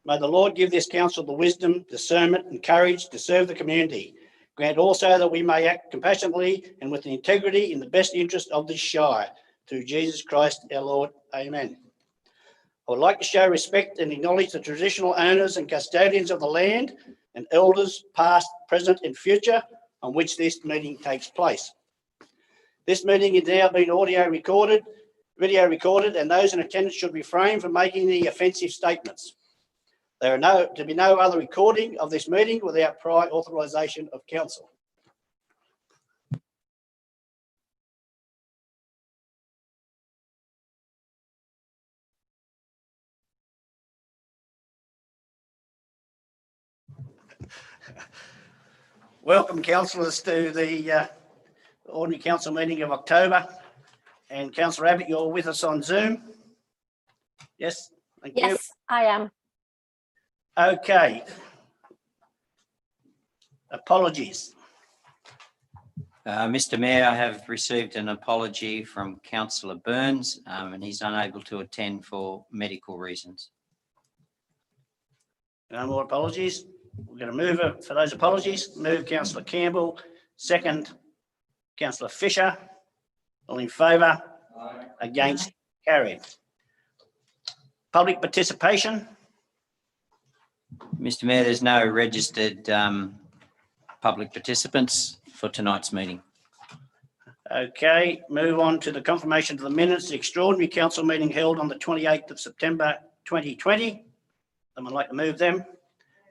May the Lord give this council the wisdom, discernment and courage to serve the community. Grant also that we may act compassionately and with integrity in the best interest of this shire. Through Jesus Christ our Lord. Amen. I would like to show respect and acknowledge the traditional owners and custodians of the land and elders past, present and future on which this meeting takes place. This meeting is now being video recorded, and those in attendance should refrain from making any offensive statements. There are to be no other recording of this meeting without prior authorisation of council. Welcome, councillors, to the ordinary council meeting of October. And Councillor Abbott, you're with us on Zoom. Yes, thank you. Yes, I am. Okay. Apologies. Mr. Mayor, I have received an apology from Councillor Burns and he's unable to attend for medical reasons. No more apologies. We're going to move it for those apologies. Move Councillor Campbell. Second, Councillor Fisher. All in favour? Aye. Against? Aye. Carried. Public participation. Mr. Mayor, there's no registered public participants for tonight's meeting. Okay, move on to the confirmation of the minutes. The extraordinary council meeting held on the 28th of September 2020. Someone like to move them?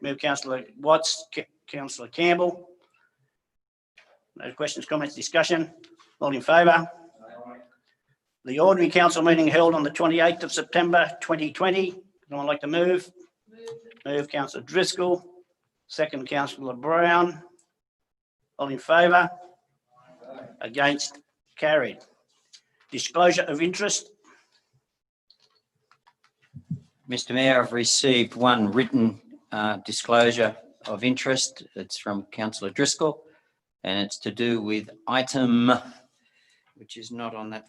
Move Councillor Watts, Councillor Campbell. No questions, comments, discussion. All in favour? The ordinary council meeting held on the 28th of September 2020. Someone like to move? Move Councillor Driscoll. Second, Councillor Brown. All in favour? Against? Carried. Disclosure of interest. Mr. Mayor, I've received one written disclosure of interest. It's from Councillor Driscoll and it's to do with item, which is not on that,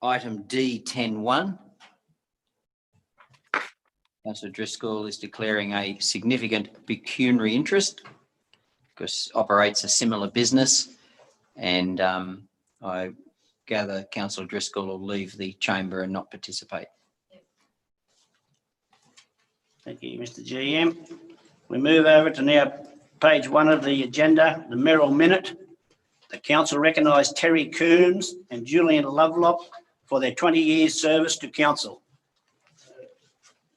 item D10.1. Councillor Driscoll is declaring a significant pecuniary interest because operates a similar business, and I gather Councillor Driscoll will leave the chamber and not participate. Thank you, Mr. GM. We move over to now page 1 of the agenda, the Merrill Minute. The council recognised Terry Coombs and Julian Lovelock for their 20 years service to council.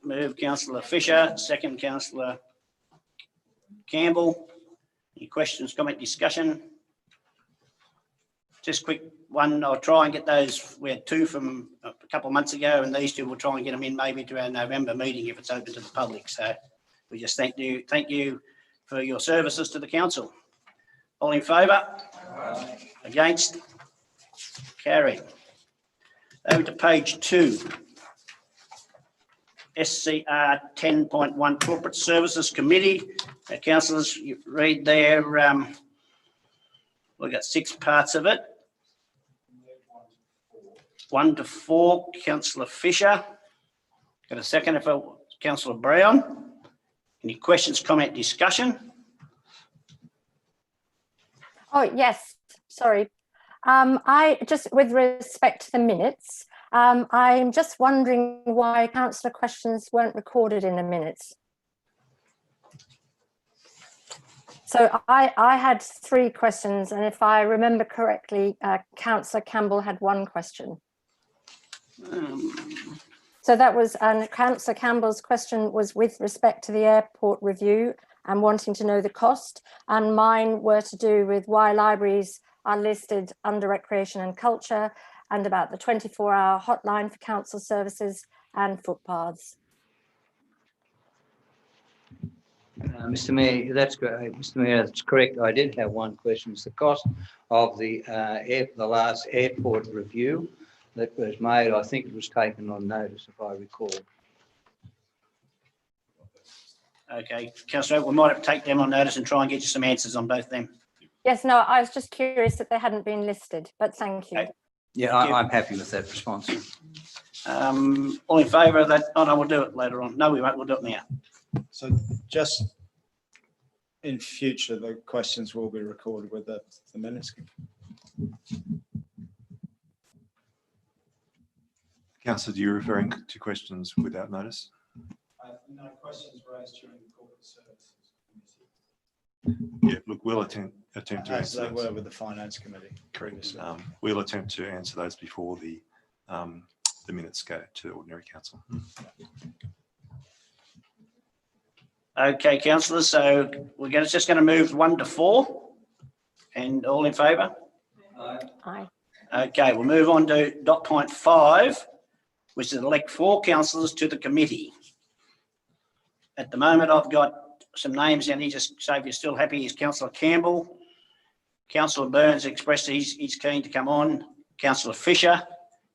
Move Councillor Fisher, second Councillor Campbell. Any questions, comment, discussion? Just quick one, I'll try and get those. We had 2 from a couple of months ago, and these 2 we'll try and get them in maybe to our November meeting if it's open to the public. So we just thank you for your services to the council. All in favour? Against? Carried. Over to page 2. SCR 10.1 Corporate Services Committee. Councillors, you read there, we've got 6 parts of it. 1 to 4, Councillor Fisher. Got a second for Councillor Brown. Any questions, comment, discussion? Oh, yes, sorry. I just, with respect to the minutes, I'm just wondering why councillor questions weren't recorded in the minutes. So I had 3 questions, and if I remember correctly, Councillor Campbell had 1 question. So that was, and Councillor Campbell's question was with respect to the airport review and wanting to know the cost, and mine were to do with why libraries are listed under recreation and culture, and about the 24-hour hotline for council services and footpaths. Mr. Mayor, that's great. Mr. Mayor, that's correct. I did have 1 question. It's the cost of the last airport review that was made. I think it was taken on notice, if I recall. Okay, Councillor, we might have to take them on notice and try and get you some answers on both them. Yes, no, I was just curious that they hadn't been listed, but thank you. Okay. Yeah, Thank you. I'm happy with that response. All in favour of that? Oh, no, we'll do it later on. No, we won't. We'll do it now. So just in future, the questions will be recorded with the minutes. Councillor, you're referring to questions without notice? No questions raised during the corporate services Yeah, look, we'll attempt to committee, as answer they were those. with the finance committee previously. We'll attempt to answer those before the minutes go to ordinary council. Okay, councillors, so just going to move 1 to 4. And all in favour? Aye. Okay, we'll move on to dot point 5, which is elect 4 councillors to the committee. At the moment, I've got some names, and just say if you're still happy, is Councillor Campbell. Councillor Burns expressed he's keen to come on. Councillor Fisher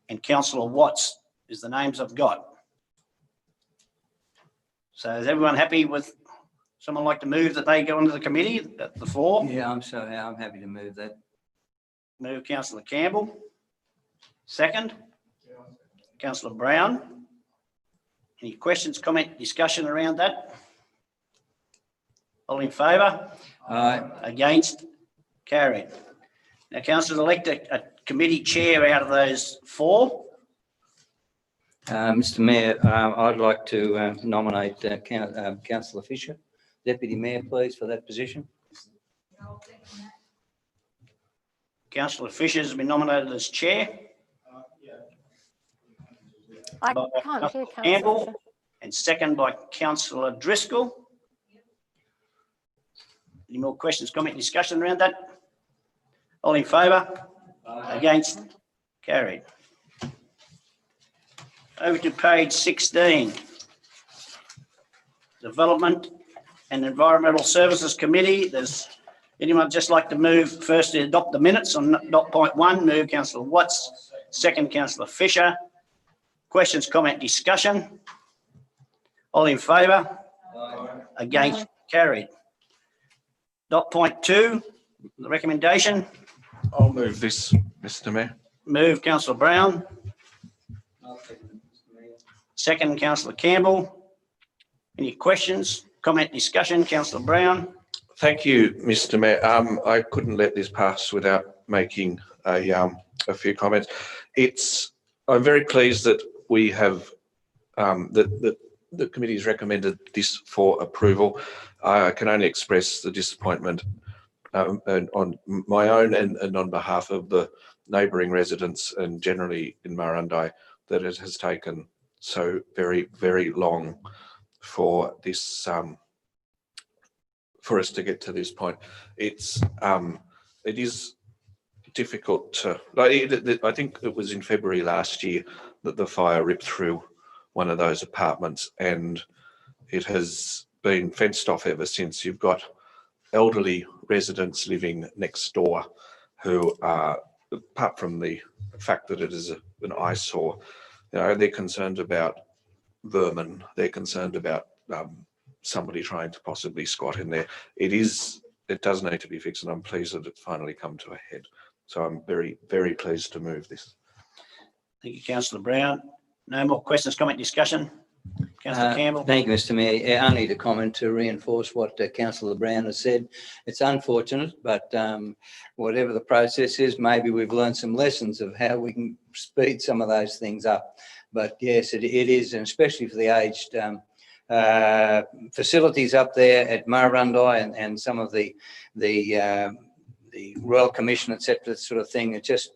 and Councillor Watts is the names I've got. So is everyone happy with someone like to move that they go into the committee, the 4? Yeah, I'm happy to move that. Move Councillor Campbell. Second. Councillor Brown. Any questions, comment, discussion around that? All in favour? Aye. Against? Carried. Now, councillors, elect a committee chair out of those 4. Mr Mayor, I'd like to nominate Councillor Fisher, Deputy Mayor, please, for that position. Councillor Fisher has been nominated as chair. I By can't hear Councillor Councillor Campbell Fisher. and second by Councillor Driscoll. Any more questions, comment, discussion around that? All in favour? Against? Carried. Over to page 16. Development and Environmental Services Committee. Does anyone just like to move first to adopt the minutes on dot point 1? Move Councillor Watts. Second, Councillor Fisher. Questions, comment, discussion? All in favour? Against? Carried. Dot point 2, the recommendation. I'll move this, Mr Mayor. Move Councillor Brown. Second, Councillor Campbell. Any questions, comment, discussion? Councillor Brown. Thank you, Mr Mayor. I couldn't let this pass without making a few comments. I'm very pleased that we have that the committee's recommended this for approval. I can only express the disappointment on my own and on behalf of the neighbouring residents and generally in Murrurundi that it has taken so very, very long for this for us to get to this point. It is difficult to, I think it was in February last year that the fire ripped through one of those apartments, and it has been fenced off ever since. You've got elderly residents living next door who are, apart from the fact that it is an eyesore, they're concerned about vermin, they're concerned about somebody trying to possibly squat in there. It does need to be fixed, and I'm pleased that it's finally come to a head. So I'm very, very pleased to move this. Thank you, Councillor Brown. No more questions, comment, discussion? Councillor Campbell. Thank you, Mr Mayor. Only to comment to reinforce what Councillor Brown has said. It's unfortunate, but whatever the process is, maybe we've learned some lessons of how we can speed some of those things up. But yes, it is, and especially for the aged facilities up there at Murrurundi and some of the Royal Commission, etc., that sort of thing. It just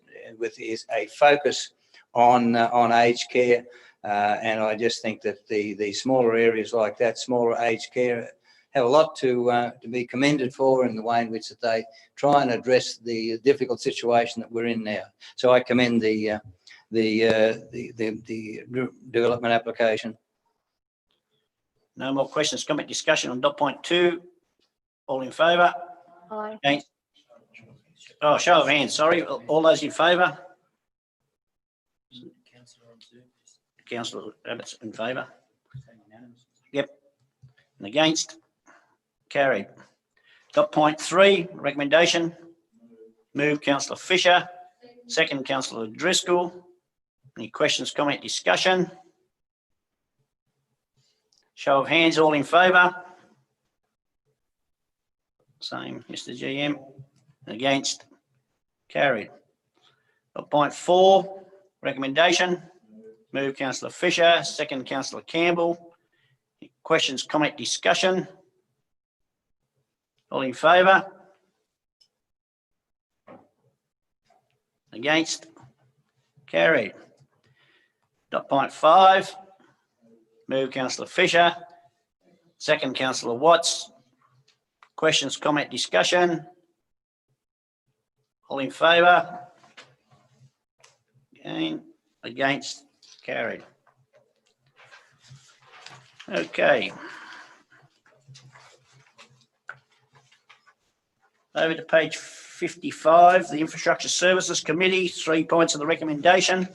is a focus on aged care. And I just think that the smaller areas like that, smaller aged care, have a lot to be commended for in the way in which that they try and address the difficult situation that we're in now. So I commend the development application. No more questions, comment, discussion on dot point 2. All in favour? Aye. Against? Oh, show of hands, sorry. All those in favour? Councillor Abbott's in favour. Yep. And against? Carried. Got point 3, recommendation. Move councillor Fisher, second councillor Driscoll. Any questions, comment, discussion? Show of hands, all in favour? Same, Mr GM. Against? Carried. Got point 4, recommendation. Move councillor Fisher, second councillor Campbell. Any questions, comment, discussion? All in favour? Against? Carried. Dot point 5. Move councillor Fisher. Second councillor Watts. Questions, comment, discussion? All in favour? Against? Carried. Okay. Over to page 55, the Infrastructure Services Committee, 3 points of the recommendation.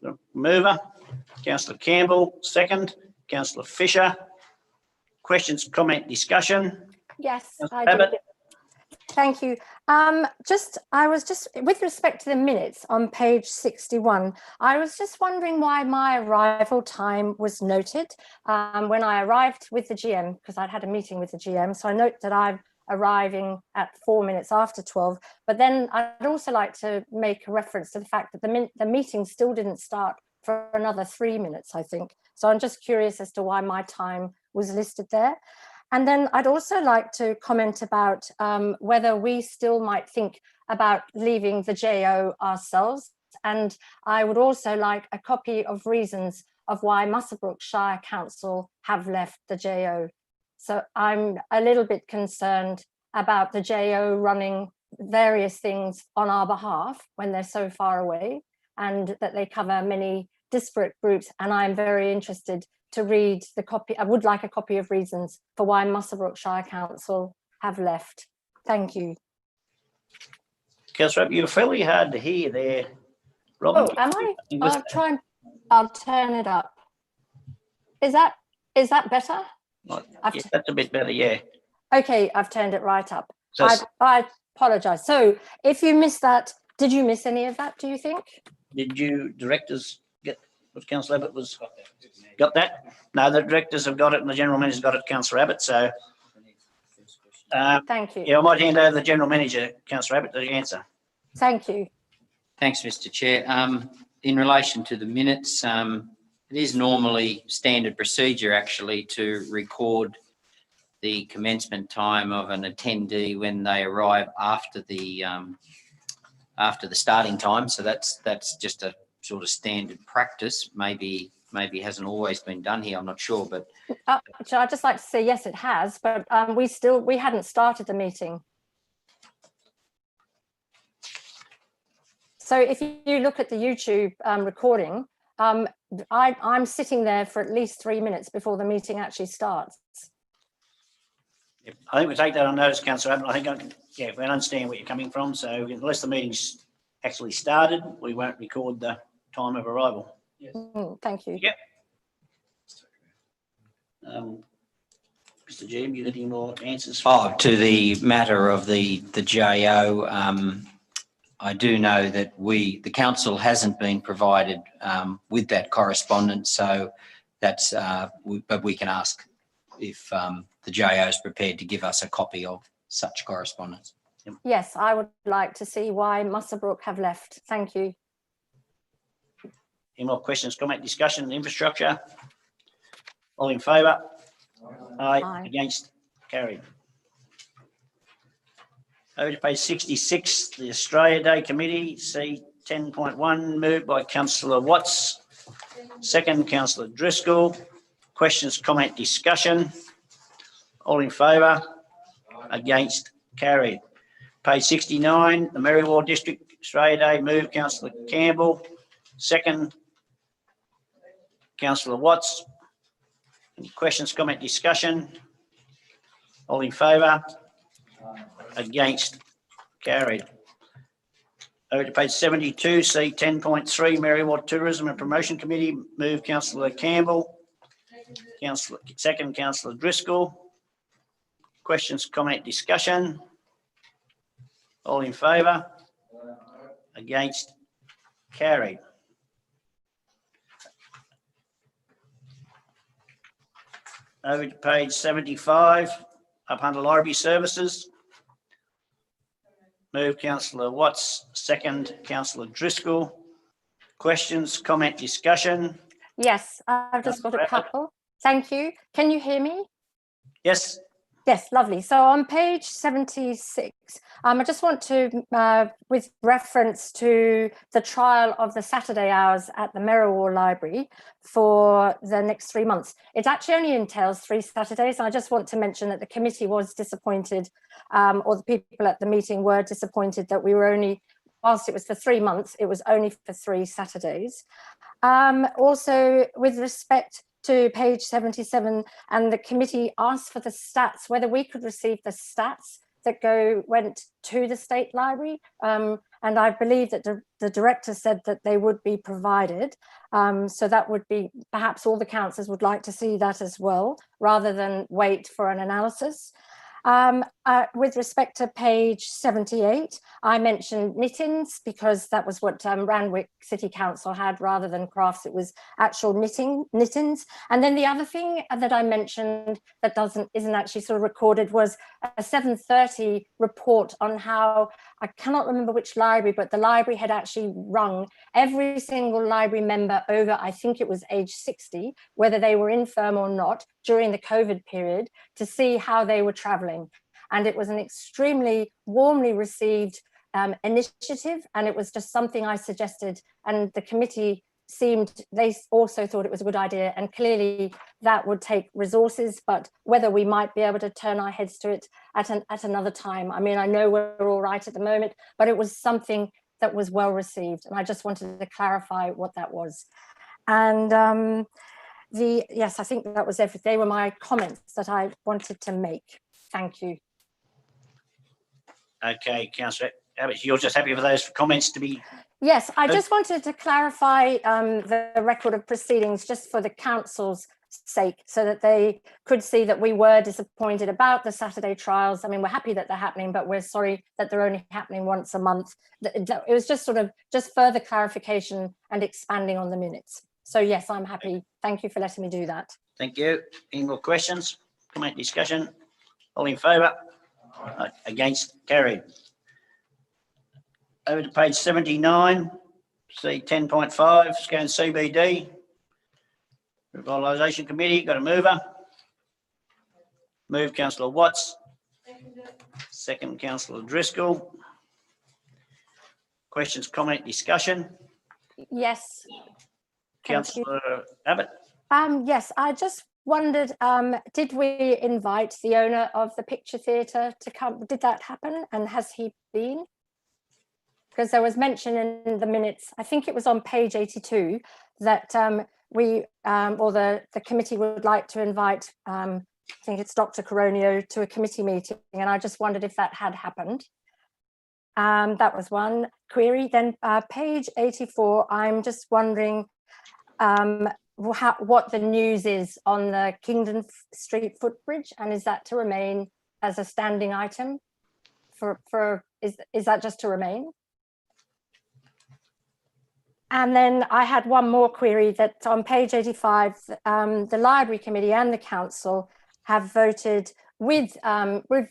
The mover, councillor Campbell, second, councillor Fisher. Questions, comment, discussion? Yes, Councillor I do. Abbott? Thank you. I was just, with respect to the minutes on page 61, I was just wondering why my arrival time was noted when I arrived with the GM, because I'd had a meeting with the GM. So I note that I'm arriving at 4 minutes after 12. But then I'd also like to make a reference to the fact that the meeting still didn't start for another 3 minutes, I think. So I'm just curious as to why my time was listed there. And then I'd also like to comment about whether we still might think about leaving the JO ourselves. And I would also like a copy of reasons of why Muswellbrook Shire Council have left the JO. So I'm a little bit concerned about the JO running various things on our behalf when they're so far away, and that they cover many disparate groups. And I'm very interested to read the copy. I would like a copy of reasons for why Muswellbrook Shire Council have left. Thank you. Councillor, you're fairly hard to hear there, Robin. Oh, am I? I'll try and I'll turn it up. Is that better? Yeah, that's a bit better, yeah. Okay, I've turned it right up. So, I apologise. So if you missed that, did you miss any of that, do you think? did you directors get what Councillor Abbott was? Got that? No, the directors have got it and the general manager's got it, Councillor Abbott. So, Thank you. yeah, I might hand over the general manager, Councillor Abbott, to answer. Thank you. Thanks, Mr Chair. In relation to the minutes, it is normally standard procedure actually to record the commencement time of an attendee when they arrive after the starting time. So that's just a sort of standard practice. Maybe hasn't always been done here. I'm not sure, but So I'd just like to say, yes, it has, but we hadn't started the meeting. So if you look at the YouTube recording, I'm sitting there for at least 3 minutes before the meeting actually starts. Yep. I think we take that on notice, Councillor Abbott. I think, yeah, we understand where you're coming from. So unless the meeting's actually started, we won't record the time of arrival. Thank you. Yep. Mr. Jim, you got any more answers? oh, to the matter of the JO, I do know that the council hasn't been provided with that correspondence, so that's but we can ask if the JO is prepared to give us a copy of such correspondence. Yes, I would like to see why Muswellbrook have left. Thank you. Any more questions, comment, discussion, infrastructure? All in favour? Aye. Aye. Against? Carried. Over to page 66, the Australia Day Committee, C 10.1, moved by Councillor Watts, second Councillor Driscoll. Questions, comment, discussion? All in favour? Against? Carried. Page 69, the Merriwell District Australia Day, moved Councillor Campbell, second Councillor Watts. Any questions, comment, discussion? All in favour? Against? Carried. Over to page 72, C 10.3, Merriwell Tourism and Promotion Committee, move Councillor Campbell, second Councillor Driscoll. questions, comment, discussion? All in favour? Against? Carried. Over to page 75, up under library services. Move councillor Watts, second councillor Driscoll. Questions, comment, discussion? Yes, I've just got a couple. Thank you. Can you hear me? Yes, Yes, lovely. So on page 76, I just want to, with reference to the trial of the Saturday hours at the Merriwall Library for the next 3 months, it actually only entails 3 Saturdays. I just want to mention that the committee was disappointed, or the people at the meeting were disappointed that we were only, whilst it was for 3 months, it was only for 3 Saturdays. Also, with respect to page 77, and the committee asked for the stats, whether we could receive the stats that went to the State Library. And I believe that the director said that they would be provided. So that would be, perhaps all the councillors would like to see that as well, rather than wait for an analysis. With respect to page 78, I mentioned knittings because that was what Randwick City Council had rather than crafts. It was actual knittings. And then the other thing that I mentioned that isn't actually sort of recorded was a 7:30 report on how, I cannot remember which library, but the library had actually rung every single library member over, I think it was age 60, whether they were infirm or not, during the COVID period, to see how they were travelling. And it was an extremely warmly received initiative, and it was just something I suggested, and the committee they also thought it was a good idea, and clearly that would take resources, but whether we might be able to turn our heads to it at another time. I mean, I know we're all right at the moment, but it was something that was well received, and I just wanted to clarify what that was. And yes, I think that was everything. They were my comments that I wanted to make. Thank you. okay, councillor Abbott, you're just happy for those comments to be... Yes, I just wanted to clarify the record of proceedings just for the council's sake, so that they could see that we were disappointed about the Saturday trials. I mean, we're happy that they're happening, but we're sorry that they're only happening once a month. It was just sort of just further clarification and expanding on the minutes. So yes, I'm happy. Thank you for letting me do that. Thank you. Any more questions, comment, discussion? All in favour? Against? Carried. Over to page 79, see 10.5, scan CBD. Revitalisation Committee, got a mover. Move councillor Watts. Second councillor Driscoll. Questions, comment, discussion? Yes. Thank you. Councillor Abbott. Yes, I just wondered, did we invite the owner of the Picture Theatre to come? Did that happen? And has he been? Because there was mention in the minutes, I think it was on page 82, that we or the committee would like to invite, I think it's Dr. Coronio, to a committee meeting, and I just wondered if that had happened. That was one query. Then page 84, I'm just wondering what the news is on the Kingdon Street footbridge, and is that to remain as a standing item? Is that just to remain? And then I had one more query, that on page 85, the Library Committee and the Council have voted with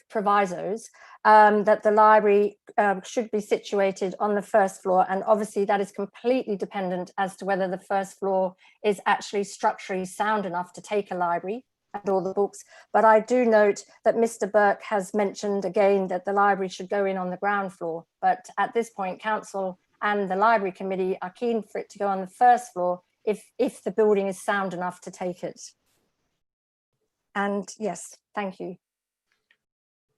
provisos that the library should be situated on the first floor. And obviously that is completely dependent as to whether the first floor is actually structurally sound enough to take a library and all the books. But I do note that Mr. Burke has mentioned again that the library should go in on the ground floor. But at this point, Council and the Library Committee are keen for it to go on the first floor if the building is sound enough to take it. And yes, thank you.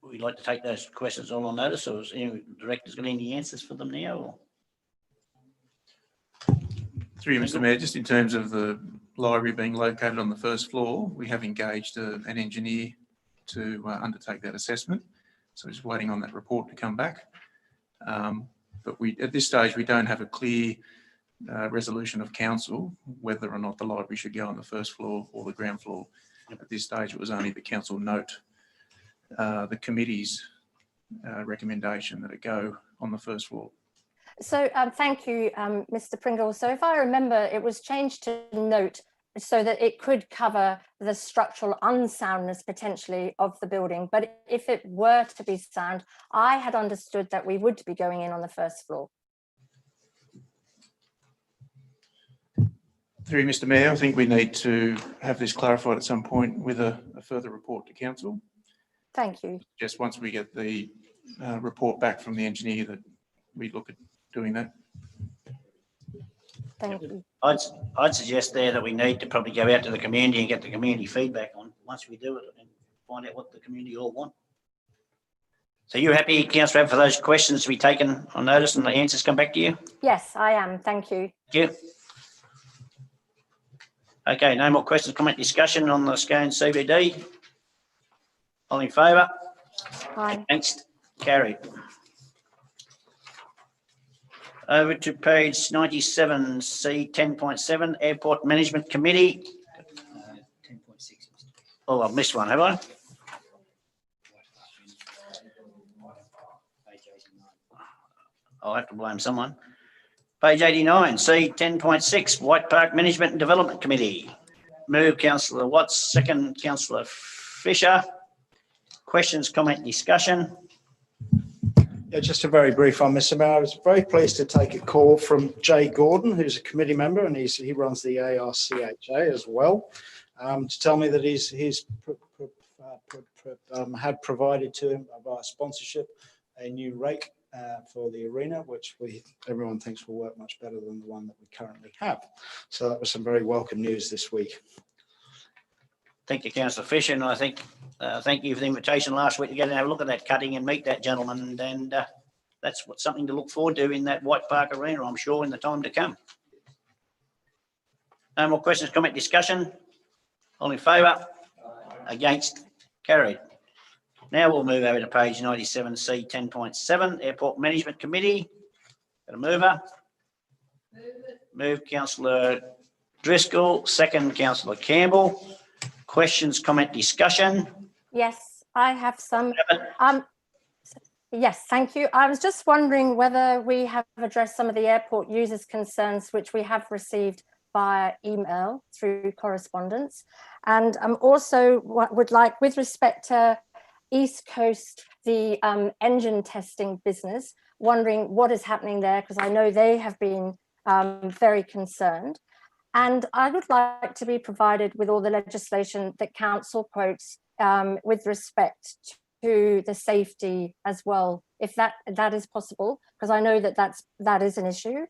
We'd like to take those questions all on notice, or has any directors got any answers for them now? Or? Through you, Mr. Mayor, just in terms of the library being located on the first floor, we have engaged an engineer to undertake that assessment. So just waiting on that report to come back. But at this stage, we don't have a clear resolution of council whether or not the library should go on the first floor or the ground floor. At this stage, it was only the council note the committee's recommendation that it go on the first floor. So thank you, Mr. Pringle. So if I remember, it was changed to note so that it could cover the structural unsoundness potentially of the building. But if it were to be sound, I had understood that we would be going in on the first floor. Through you, Mr. Mayor, I think we need to have this clarified at some point with a further report to council. Thank you. Just once we get the report back from the engineer that we look at doing that. Thank you. I'd suggest there that we need to probably go out to the community and get the community feedback on once we do it and find out what the community all want. So you happy, Councillor, for those questions to be taken on notice and the answers come back to you? Yes, I am. Thank you. Thank you. Okay, no more questions, comment, discussion on the Scone CBD. All in favour? Aye. Against? Carried. Over to page 97, C 10.7, Airport Management Committee. 10.6. Oh, I've missed one, have I? I'll have to blame someone. Page 89, C 10.6, White Park Management and Development Committee. Move Councillor Watts, second Councillor Fisher. Questions, comment, discussion? Yeah, just a very brief one, Mr. Mayor. I was very pleased to take a call from Jay Gordon, who's a committee member, and he runs the ARCHA as well, to tell me that he's had provided to him via sponsorship a new rake for the arena, which everyone thinks will work much better than the one that we currently have. So that was some very welcome news this week. Thank you, Councillor Fisher, and I think thank you for the invitation last week to get and have a look at that cutting and meet that gentleman, and that's something to look forward to in that White Park Arena, I'm sure, in the time to come. No more questions, comment, discussion? All in favour? Against? Carried. Now we'll move over to page 97, C 10.7, Airport Management Committee. Got a mover? Move Councillor Driscoll, second Councillor Campbell. Questions, comment, discussion? Yes, I have some. Yes, thank you. I was just wondering whether we have addressed some of the airport users' concerns, which we have received via email through correspondence. And also would like, with respect to East Coast, the engine testing business, wondering what is happening there, because I know they have been very concerned. And I would like to be provided with all the legislation that council quotes with respect to the safety as well, if that is possible, because I know that is an issue.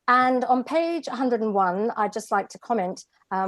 And on page 101, I'd just like to comment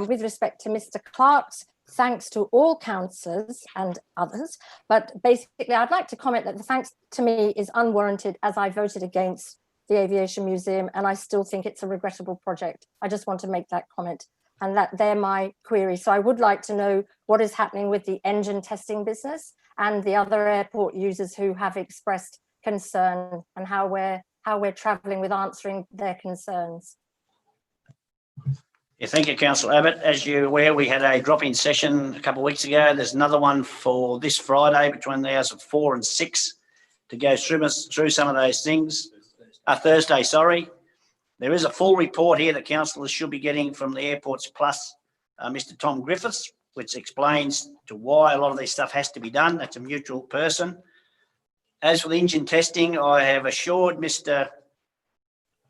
with respect to Mr. Clark's thanks to all councillors and others, but basically I'd like to comment that the thanks to me is unwarranted, as I voted against the Aviation Museum, and I still think it's a regrettable project. I just want to make that comment, and that they're my query. So I would like to know what is happening with the engine testing business and the other airport users who have expressed concern, and how we're travelling with answering their concerns. Yeah, thank you, Councillor Abbott. As you're aware, we had a drop-in session a couple of weeks ago. There's another one for this Friday between the hours of 4 and 6 to go through some of those things. Thursday, sorry. There is a full report here that councillors should be getting from the Airports Plus, Mr. Tom Griffiths, which explains to why a lot of this stuff has to be done. That's a mutual person. As for the engine testing, I have assured Mr.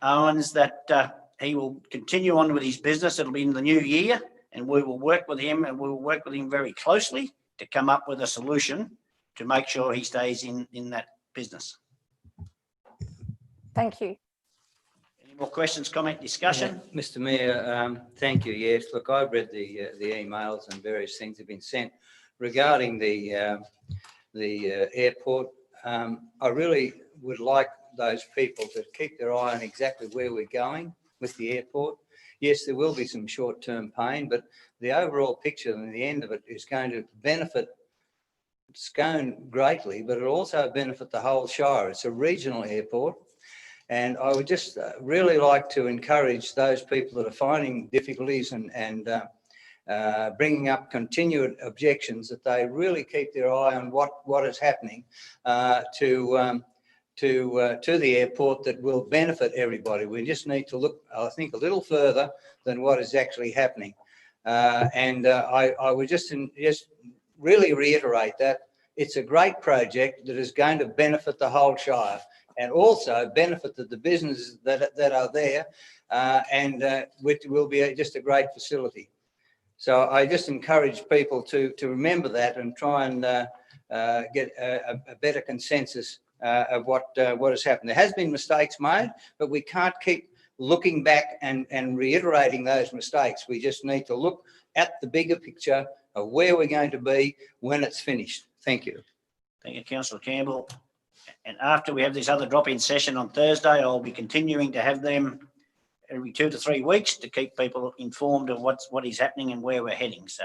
Owens that he will continue on with his business. It'll be in the new year, and we will work with him, and we will work with him very closely to come up with a solution to make sure he stays in that business. Thank you. Any more questions, comment, discussion? Yeah, Mr. Mayor, thank you. Yes, look, I've read the emails and various things have been sent regarding the airport. I really would like those people to keep their eye on exactly where we're going with the airport. Yes, there will be some short-term pain, but the overall picture and the end of it is going to benefit Scone greatly, but it'll also benefit the whole Shire. It's a regional airport. And I would just really like to encourage those people that are finding difficulties and bringing up continued objections, that they really keep their eye on what is happening to the airport that will benefit everybody. We just need to look, I think, a little further than what is actually happening. I would just really reiterate that it's a great project that is going to benefit the whole Shire and also benefit the businesses that are there, which will be just a great facility. So I just encourage people to remember that and try and get a better consensus of what has happened. There has been mistakes made, but we can't keep looking back and reiterating those mistakes. We just need to look at the bigger picture of where we're going to be when it's finished. Thank you. Thank you, Councillor Campbell. And after we have this other drop-in session on Thursday, I'll be continuing to have them every 2 to 3 weeks to keep people informed of what is happening and where we're heading. So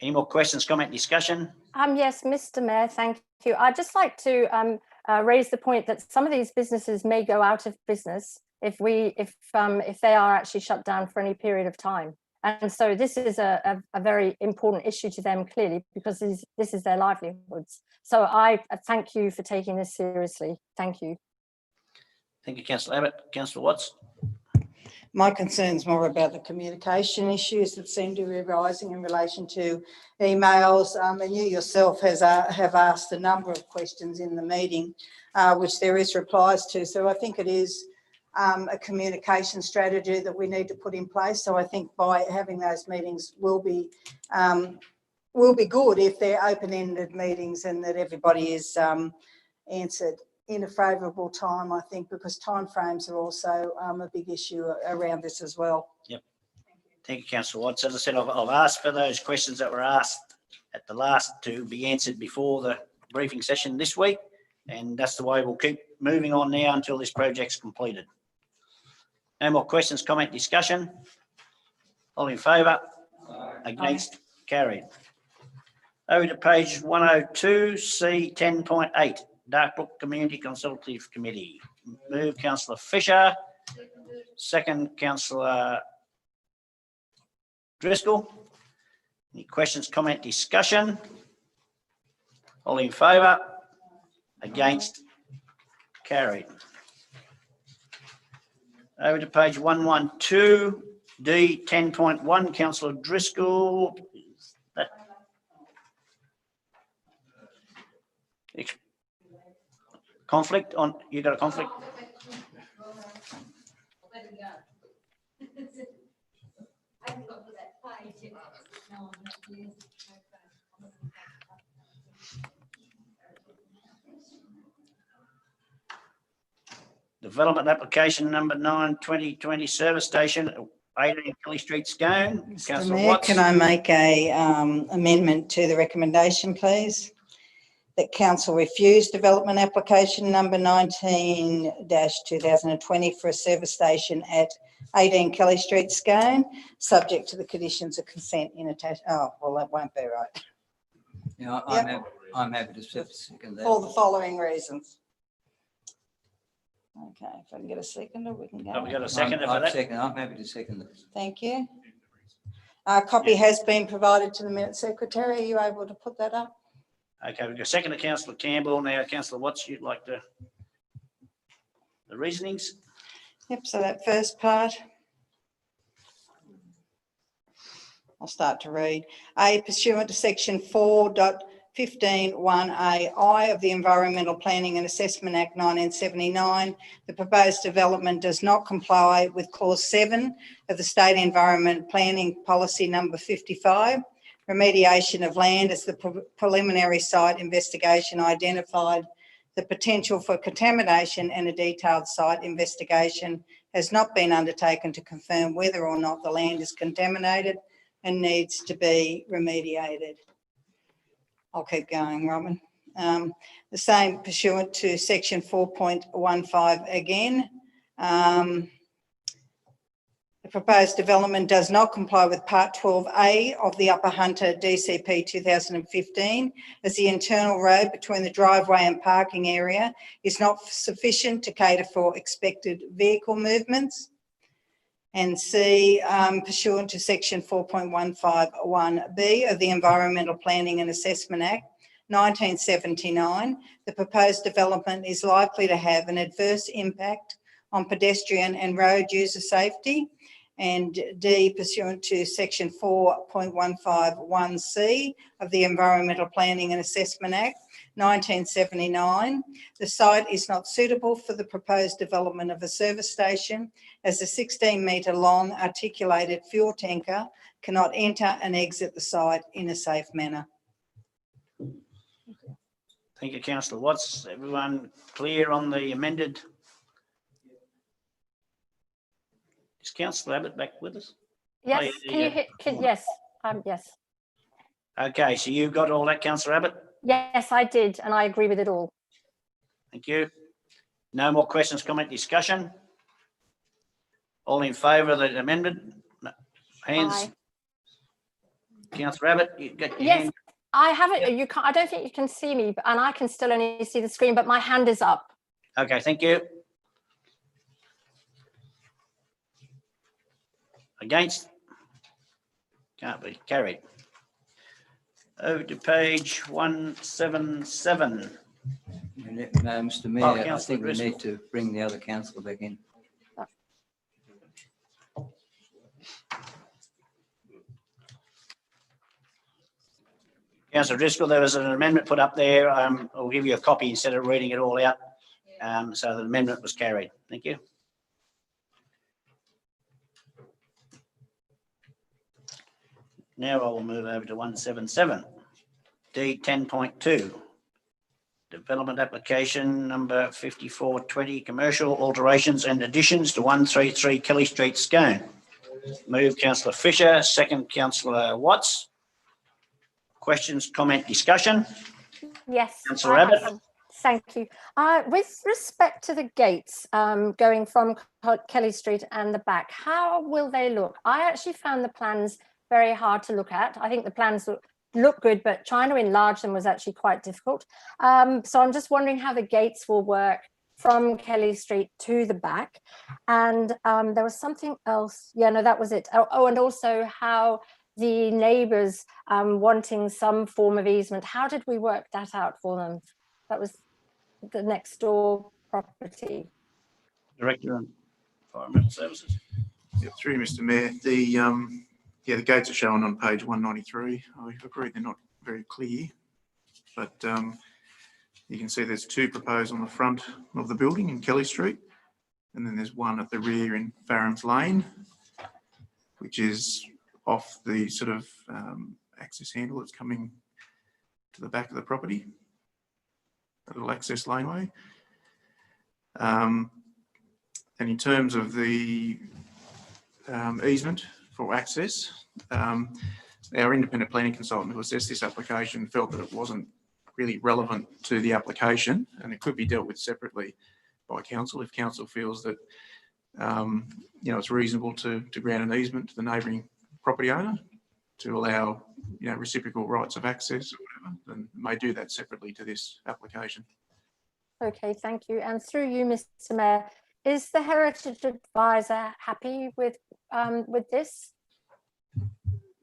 any more questions, comment, discussion? Yes, Mr. Mayor, thank you. I'd just like to raise the point that some of these businesses may go out of business if they are actually shut down for any period of time. And so this is a very important issue to them, clearly, because this is their livelihoods. So I thank you for taking this seriously. Thank you. Thank you, Councillor Abbott. Councillor Watts? My concern's more about the communication issues that seem to be arising in relation to emails. And you yourself have asked a number of questions in the meeting, which there is replies to. So I think it is a communication strategy that we need to put in place. So I think by having those meetings will be good if they're open-ended meetings and that everybody is answered in a favourable time, I think, because timeframes are also a big issue around this as well. Yep. Thank you, Councillor Watts. As I said, I've asked for those questions that were asked at the last to be answered before the briefing session this week, and that's the way we'll keep moving on now until this project's completed. No more questions, comment, discussion? All in favour? Against? Carried. Over to page 102, C 10.8, Darkbrook Community Consultative Committee. Move Councillor Fisher. Second, Councillor Driscoll. Any questions, comment, discussion? All in favour? Against? Carried. Over to page 112, D 10.1, Councillor Driscoll. Conflict on, you got a conflict? Development application number 9, 2020 service station, 18 Kelly Street, Scone. Mr. Councillor Mayor, Watts. can I make a amendment to the recommendation, please? That council refuse development application number 19-2020 for a service station at 18 Kelly Street, Scone, subject to the conditions of consent in attached. Oh, well, that won't be right. Yeah, I'm happy to second that. For the following reasons. Okay, if I can get a seconder, we can go. Have we got a seconder for that? I'm happy to second that. Thank you. A copy has been provided to the minute secretary. Are you able to put that up? Okay, we've got a second to Councillor Campbell. Now, Councillor Watts, you'd like the reasonings? Yep, so that first part. I'll start to read. A, pursuant to section 4.15(1)(a)(I) of the Environmental Planning and Assessment Act 1979, the proposed development does not comply with clause 7 of the State Environment Planning Policy number 55. Remediation of land as the preliminary site investigation identified the potential for contamination, and a detailed site investigation has not been undertaken to confirm whether or not the land is contaminated and needs to be remediated. I'll keep going, Robin. The same pursuant to section 4.15 again. The proposed development does not comply with Part 12A of the Upper Hunter DCP 2015, as the internal road between the driveway and parking area is not sufficient to cater for expected vehicle movements. and C pursuant to section 4.151B of the Environmental Planning and Assessment Act 1979, the proposed development is likely to have an adverse impact on pedestrian and road user safety. And D, pursuant to section 4.151C of the Environmental Planning and Assessment Act 1979, the site is not suitable for the proposed development of a service station, as the 16-metre long articulated fuel tanker cannot enter and exit the site in a safe manner. Thank you, councillor Watts. Everyone clear on the amended? Is councillor Abbott back with us? Yes, yeah, can yeah. you hit, yes, yes. Okay, so you got all that, councillor Abbott? Yes, I did, and I agree with it all. Thank you. No more questions, comment, discussion? All in favour of the amendment? No. Hands? Aye. Councillor Abbott, you got your Yes, hand? I have it. You can't, I don't think you can see me, and I can still only see the screen, but my hand is up. Okay, thank you. Against? Can't be, carried. Over to page 177. Mr Mayor, I Councillor think we Driscoll. need to bring the other councillor back in. Councillor Driscoll, there was an amendment put up there. I'll give you a copy instead of reading it all out. So the amendment was carried. Thank you. Now I will move over to 177. D 10.2. Development application number 5420, commercial alterations and additions to 133 Kelly Street, Scone. Move councillor Fisher, second councillor Watts. Questions, comment, discussion? Yes. Councillor I have Abbott. some. Thank you. With respect to the gates going from Kelly Street and the back, how will they look? I actually found the plans very hard to look at. I think the plans look good, but trying to enlarge them was actually quite difficult. So I'm just wondering how the gates will work from Kelly Street to the back. And there was something else. Yeah, no, that was it. Oh, and also how the neighbours wanting some form of easement. How did we work that out for them? That was the next door property. Director of Environmental Services. Yeah, through Mr Mayor, the gates are shown on page 193. I agree they're not very clear, but you can see there's two proposed on the front of the building in Kelly Street, and then there's one at the rear in Farrams Lane, which is off the sort of access handle that's coming to the back of the property, a little access laneway. And in terms of the easement for access, our independent planning consultant who assessed this application felt that it wasn't really relevant to the application, and it could be dealt with separately by council if council feels that it's reasonable to grant an easement to the neighbouring property owner to allow reciprocal rights of access or whatever, then may do that separately to this application. Okay, thank you. And through you, Mr Mayor, is the Heritage Advisor happy with this?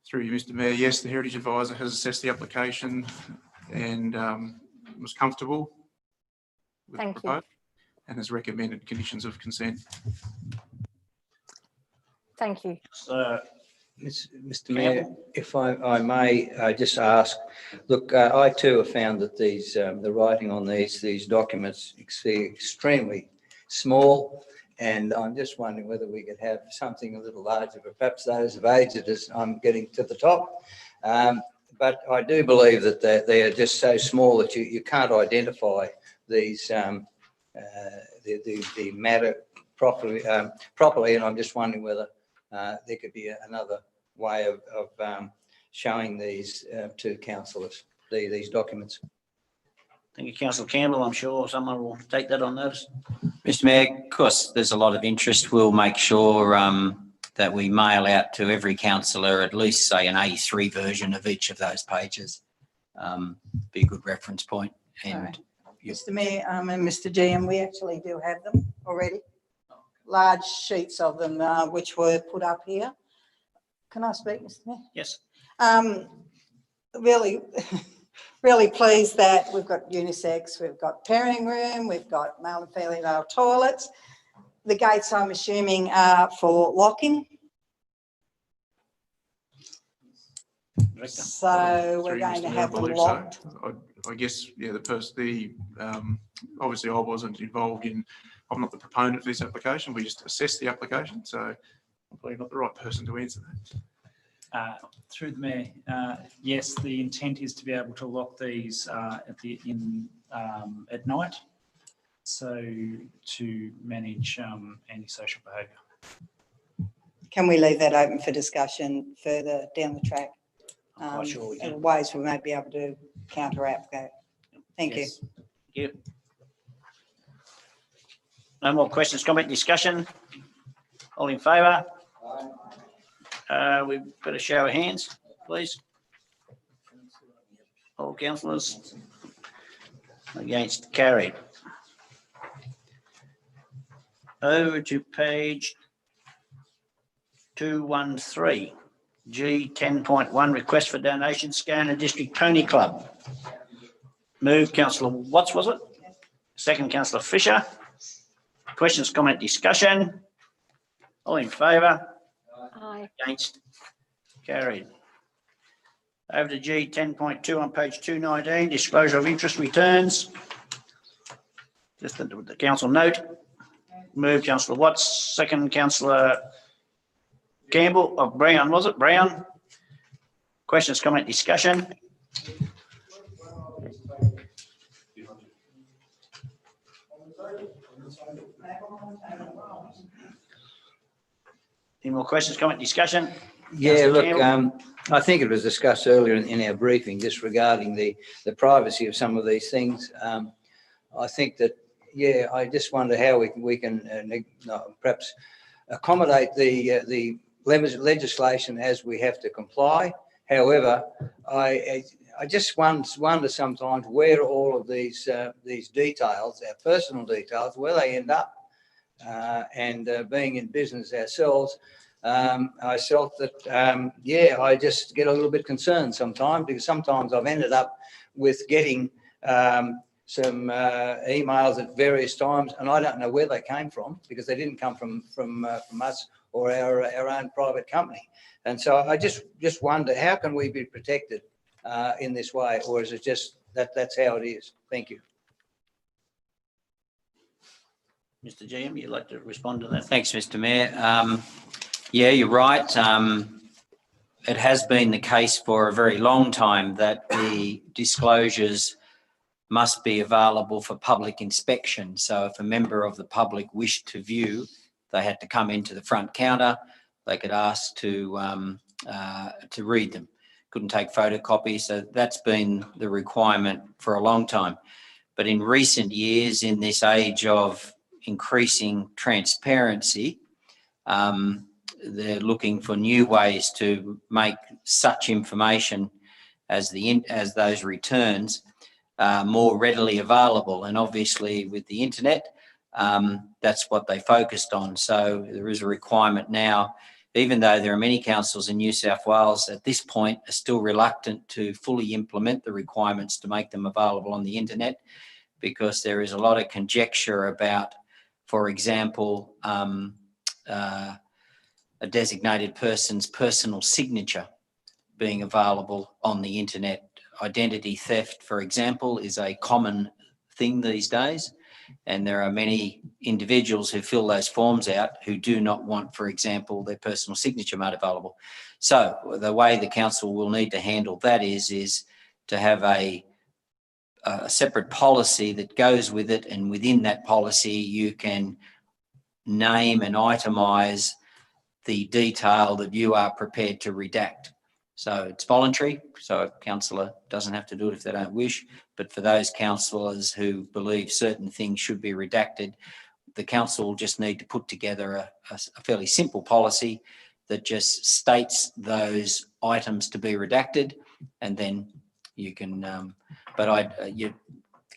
Through you, Mr Mayor, yes, the Heritage Advisor has assessed the application and was comfortable with the Thank you. proposal and has recommended conditions of consent. Thank you. So, Mr Mayor, if I may just ask, look, I too have found that these the writing on these documents is extremely small, and I'm just wondering whether we could have something a little larger, but perhaps those of age that I'm getting to the top. But I do believe that they are just so small that you can't identify these the matter properly, and I'm just wondering whether there could be another way of showing these to councillors, these documents. thank you, councillor Campbell. I'm sure someone will take that on notice. Mr Mayor, of course, there's a lot of interest. We'll make sure that we mail out to every councillor at least, say, an A3 version of each of those pages. Be a good reference point. And Mr Mayor and Mr GM, we actually do have them already. large sheets of them, which were put up here. Can I speak, Mr Mayor? Yes. Really, really pleased that we've got unisex, we've got pairing room, we've got male and female toilets. The gates, I'm assuming, are for locking. Director. So we're Through going Mr. to Mayor, I have them believe so. locked. I guess, yeah, obviously I wasn't involved in, I'm not the proponent for this application. We just assessed the application. So I'm probably not the right person to answer that. Through the Mayor, yes, the intent is to be able to lock these at night, so to manage antisocial behaviour. Can we leave that open for discussion further down the track? I'm quite sure we can. And ways we may be able to counteract that. Thank you. Yes. Thank you. No more questions, comment, discussion? All in favour? We've got a show of hands, please. All councillors? Against, carried. Over to page 213. G 10.1, request for donation, Scona District Pony Club. Move Councillor Watts, was it? Second Councillor Fisher. Questions, comment, discussion? All in favour? Aye. Against? Carried. Over to G 10.2 on page 219, disclosure of interest returns. Just the council note. Move Councillor Watts, second Councillor Campbell, of Brown, was it? Brown? Questions, comment, discussion? Any more questions, comment, discussion? Yeah, Councillor look, Campbell? I think it was discussed earlier in our briefing just regarding the privacy of some of these things. I think that, yeah, I just wonder how we can perhaps accommodate the legislation as we have to comply. However, I just wonder sometimes where all of these details, our personal details, where they end up. And being in business ourselves, I felt that, yeah, I just get a little bit concerned sometimes, because sometimes I've ended up with getting some emails at various times, and I don't know where they came from, because they didn't come from us or our own private company. And so I just wonder, how can we be protected in this way, or is it just that's how it is? Thank you. Mr. GM, you'd like to respond to that? Thanks, Mr. Mayor. Yeah, you're right. It has been the case for a very long time that the disclosures must be available for public inspection. So if a member of the public wished to view, they had to come into the front counter. They could ask to read them. Couldn't take photocopies. So that's been the requirement for a long time. But in recent years, in this age of increasing transparency, they're looking for new ways to make such information as those returns more readily available. And obviously with the internet, that's what they focused on. So there is a requirement now, even though there are many councils in New South Wales at this point are still reluctant to fully implement the requirements to make them available on the internet, because there is a lot of conjecture about, for example, a designated person's personal signature being available on the internet. Identity theft, for example, is a common thing these days. And there are many individuals who fill those forms out who do not want, for example, their personal signature made available. So the way the council will need to handle that is to have a separate policy that goes with it, and within that policy you can name and itemise the detail that you are prepared to redact. So it's voluntary, so a councillor doesn't have to do it if they don't wish, but for those councillors who believe certain things should be redacted, the council will just need to put together a fairly simple policy that just states those items to be redacted, and then you can, the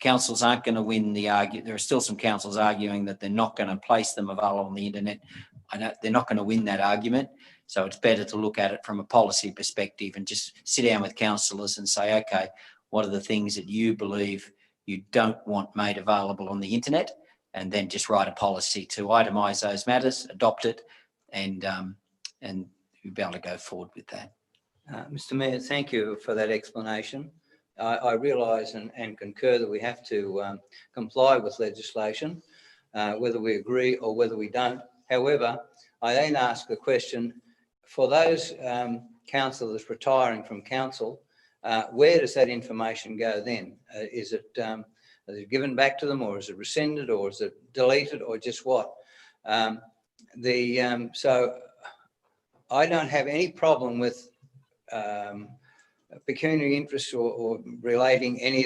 councils aren't going to win the argument. There are still some councils arguing that they're not going to place them available on the internet. They're not going to win that argument. So it's better to look at it from a policy perspective and just sit down with councillors and say, okay, what are the things that you believe you don't want made available on the internet? And then just write a policy to itemise those matters, adopt it, and you'll be able to go forward with that. Mr. Mayor, thank you for that explanation. I realise and concur that we have to comply with legislation, whether we agree or whether we don't. However, I then ask the question, for those councillors retiring from council, where does that information go then? Is it given back to them, or is it rescinded, or is it deleted, or just what? So I don't have any problem with pecuniary interest or relating any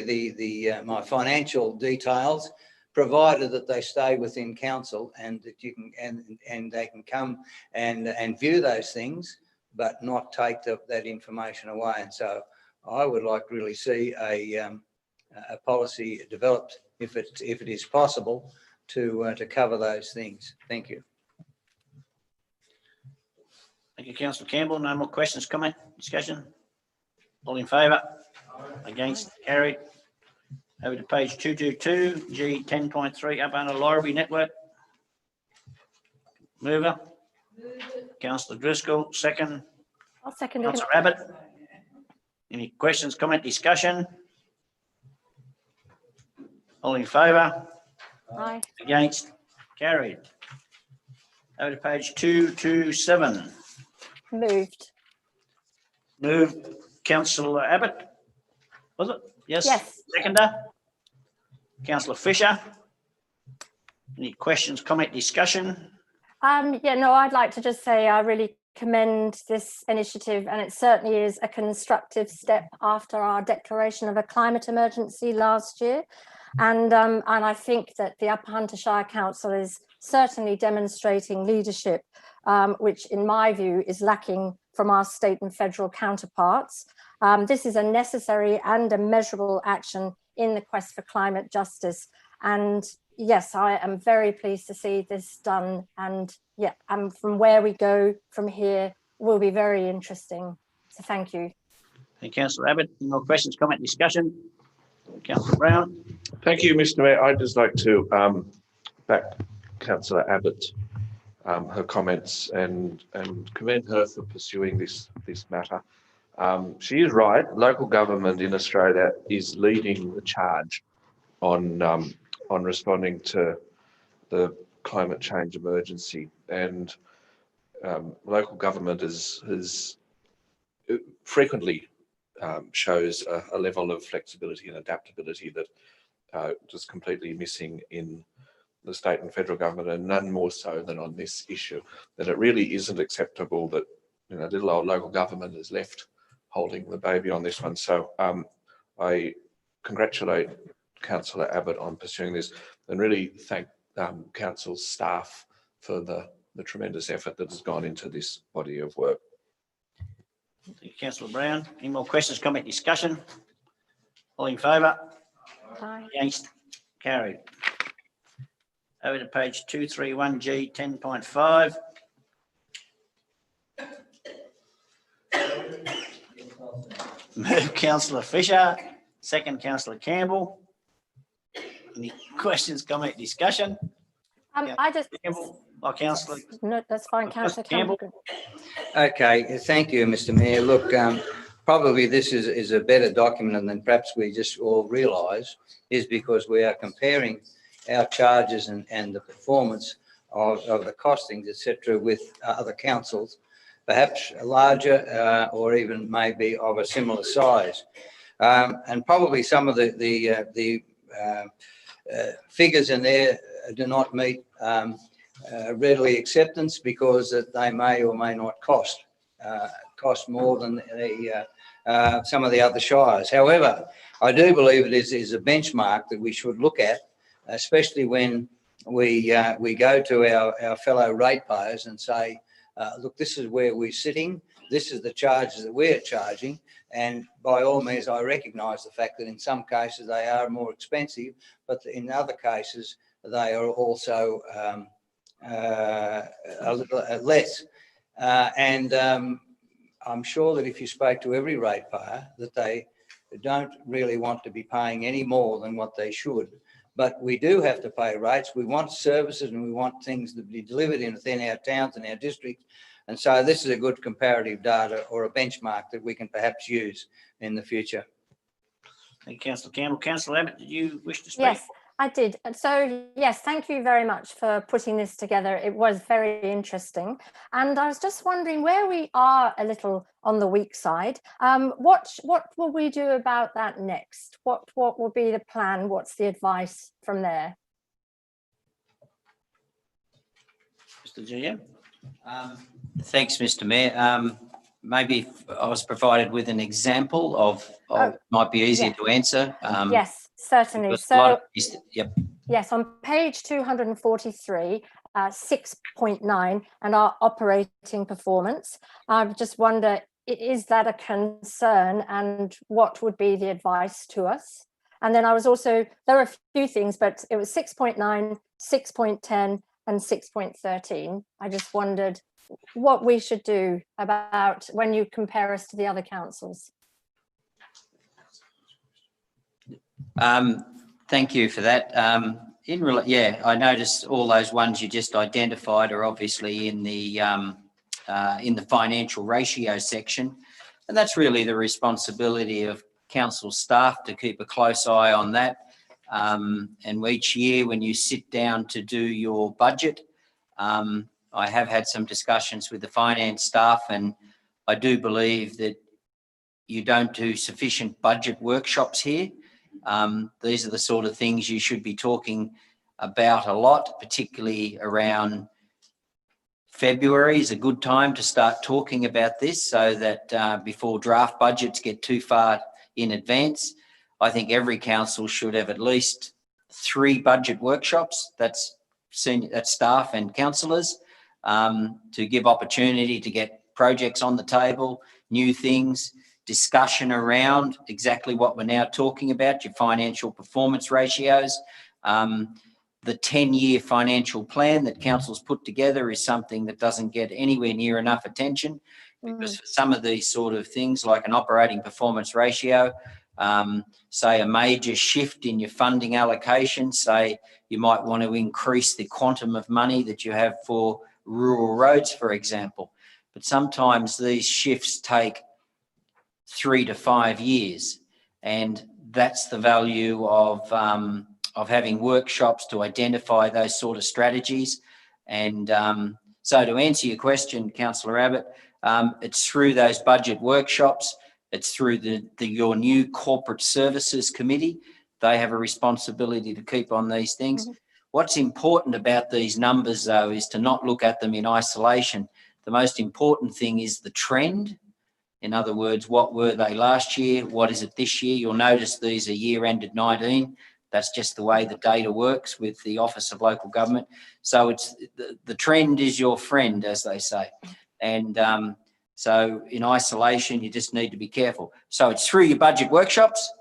of my financial details, provided that they stay within council and that you can and they can come and view those things, but not take that information away. And so I would like to really see a policy developed, if it is possible, to cover those things. Thank you. Thank you, Councillor Campbell. No more questions, comment, discussion? All in favour? Against? Carried. Over to page 222, G 10.3, up under Library Network. Mover? Councillor Driscoll, second. I'll second it. Councillor Abbott. Any questions, comment, discussion? All in favour? Aye. Against? Carried. Over to page 227. Moved. Moved. Councillor Abbott, was it? Yes. Yes. Seconder. Councillor Fisher. Any questions, comment, discussion? Yeah, no, I'd like to just say I really commend this initiative, and it certainly is a constructive step after our declaration of a climate emergency last year. And I think that the Upper Hunter Shire Council is certainly demonstrating leadership, which in my view is lacking from our state and federal counterparts. This is a necessary and a measurable action in the quest for climate justice. And yes, I am very pleased to see this done. And yeah, and from where we go from here will be very interesting. So thank you. Thank you, Councillor Abbott. Any more questions, comment, discussion? Councillor Brown. Thank you, Mr. Mayor. I'd just like to back Councillor Abbott, her comments, and commend her for pursuing this matter. She is right. Local government in Australia is leading the charge on responding to the climate change emergency, and local government has frequently shows a level of flexibility and adaptability that is completely missing in the state and federal government, and none more so than on this issue. That it really isn't acceptable that little old local government is left holding the baby on this one. So I congratulate Councillor Abbott on pursuing this, and really thank council staff for the tremendous effort that has gone into this body of work. Thank you, Councillor Brown. Any more questions, comment, discussion? All in favour? Aye. Against? Carried. Over to page 231G 10.5. Move Councillor Fisher, second Councillor Campbell. Any questions, comment, discussion? I just Campbell, or Councillor? no, that's fine, Councillor Campbell. Okay, thank you, Mr. Mayor. Look, probably this is a better document than perhaps we just all realise, is because we are comparing our charges and the performance of the costings, etc., with other councils, perhaps larger or even maybe of a similar size. And probably some of the figures in there do not meet readily acceptance, because they may or may not cost more than some of the other shires. However, I do believe it is a benchmark that we should look at, especially when we go to our fellow ratepayers and say, look, this is where we're sitting. This is the charges that we're charging. And by all means, I recognise the fact that in some cases they are more expensive, but in other cases they are also a little less. I'm sure that if you spoke to every ratepayer, that they don't really want to be paying any more than what they should. But we do have to pay rates. We want services and we want things to be delivered within our towns and our districts. And so this is a good comparative data or a benchmark that we can perhaps use in the future. Thank you, Councillor Campbell. Councillor Abbott, did you wish to speak? Yes, I did. And so, yes, thank you very much for putting this together. It was very interesting. And I was just wondering where we are a little on the weak side. What will we do about that next? What will be the plan? What's the advice from there? Mr. GM. Thanks, Mr. Mayor. Maybe if I was provided with an example of might be easier to answer. Yes, certainly. So, yep. Yes, on page 243, 6.9, and our operating performance, I just wonder, is that a concern and what would be the advice to us? And then I was also, there are a few things, but it was 6.9, 6.10 and 6.13. I just wondered what we should do about when you compare us to the other councils. Thank you for that. I noticed all those ones you just identified are obviously in the financial ratio section, and that's really the responsibility of council staff to keep a close eye on that. And each year when you sit down to do your budget, I have had some discussions with the finance staff, and I do believe that you don't do sufficient budget workshops here. These are the sort of things you should be talking about a lot, particularly around February is a good time to start talking about this so that before draft budgets get too far in advance. I think every council should have at least 3 budget workshops. That's staff and councillors to give opportunity to get projects on the table, new things, discussion around exactly what we're now talking about, your financial performance ratios. The 10-year financial plan that council's put together is something that doesn't get anywhere near enough attention because for some of these sort of things like an operating performance ratio, say a major shift in your funding allocation, say you might want to increase the quantum of money that you have for rural roads, for example. But sometimes these shifts take 3 to 5 years, and that's the value of having workshops to identify those sort of strategies. And so to answer your question, Councillor Abbott, it's through those budget workshops, it's through your new corporate services committee. They have a responsibility to keep on these things. Mm-hmm. What's important about these numbers, though, is to not look at them in isolation. The most important thing is the trend. In other words, what were they last year? What is it this year? You'll notice these are year ended 19. That's just the way the data works with the Office of Local Government. So it's the trend is your friend, as they say. And so in isolation, you just need to be careful. So it's through your budget workshops.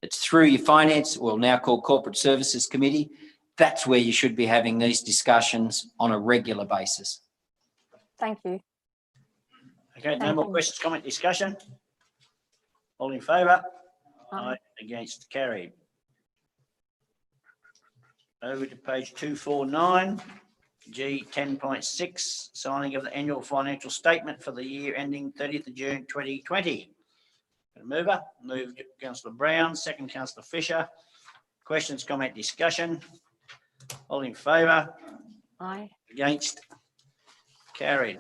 It's through your finance, well, now called Corporate Services Committee. That's where you should be having these discussions on a regular basis. Thank you. Okay, no more questions, comment, discussion. All in favour? Aye. Against, carried. Over to page 249, G 10.6, signing of the annual financial statement for the year ending 30th of June 2020. Mover, moved Councillor Brown, second Councillor Fisher. Questions, comment, discussion. All in favour? Aye. Against, carried.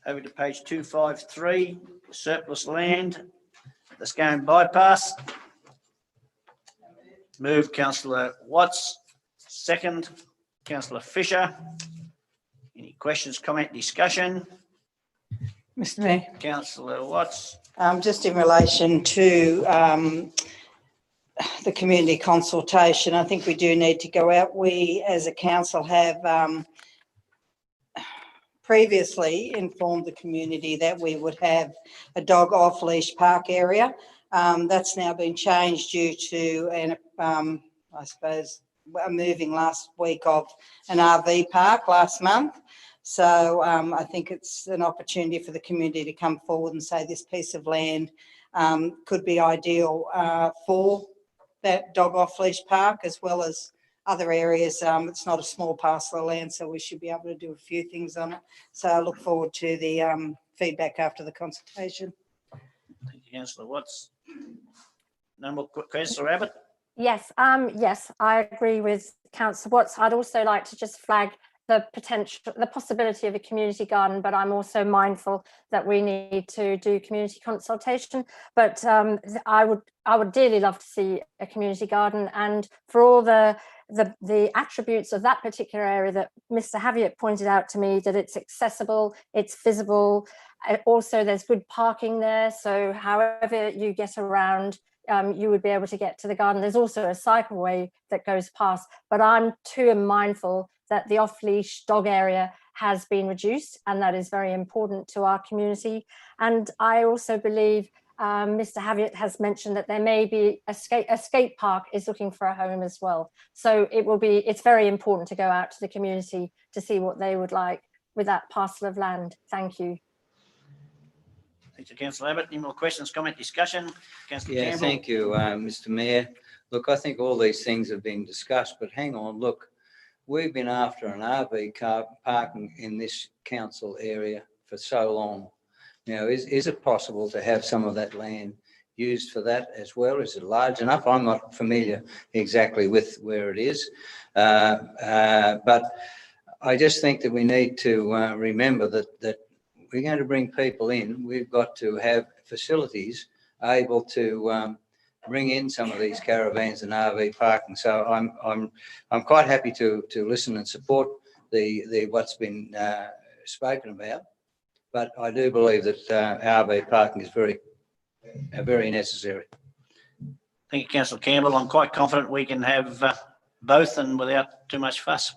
Over to page 253, surplus land, the Scone bypass. Moved Councillor Watts, second Councillor Fisher. Any questions, comment, discussion? Mr Mayor. Councillor Watts. Just in relation to the community consultation, I think we do need to go out. We as a council have previously informed the community that we would have a dog off-leash park area. That's now been changed due to I suppose a moving last week of an RV park last month. So I think it's an opportunity for the community to come forward and say this piece of land could be ideal for that dog off-leash park, as well as other areas. It's not a small parcel of land, so we should be able to do a few things on it. So I look forward to the feedback after the consultation. Thank you, Councillor Watts. No more Councillor Abbott? Yes, yes, I agree with Councillor Watts. I'd also like to just flag the possibility of a community garden, but I'm also mindful that we need to do community consultation. But I would dearly love to see a community garden, and for all the attributes of that particular area that Mr. Haviott pointed out to me, that it's accessible, it's visible. Also, there's good parking there, so however you get around, you would be able to get to the garden. There's also a cycleway that goes past, but I'm too mindful that the off-leash dog area has been reduced, and that is very important to our community. And I also believe Mr. Haviott has mentioned that there may be a skate park is looking for a home as well. So it's very important to go out to the community to see what they would like with that parcel of land. Thank you. Thank you, Councillor Abbott. Any more questions, comment, discussion? Councillor Yeah, Campbell? thank you, Mr. Mayor. Look, I think all these things have been discussed, but hang on, look, we've been after an RV car parking in this council area for so long. You know, is it possible to have some of that land used for that as well? Is it large enough? I'm not familiar exactly with where it is, but I just think that we need to remember that we're going to bring people in. We've got to have facilities able to bring in some of these caravans and RV parking. So I'm quite happy to listen and support the what's been spoken about. But I do believe that RV parking is very necessary. Thank you, Councillor Campbell. I'm quite confident we can have both and without too much fuss.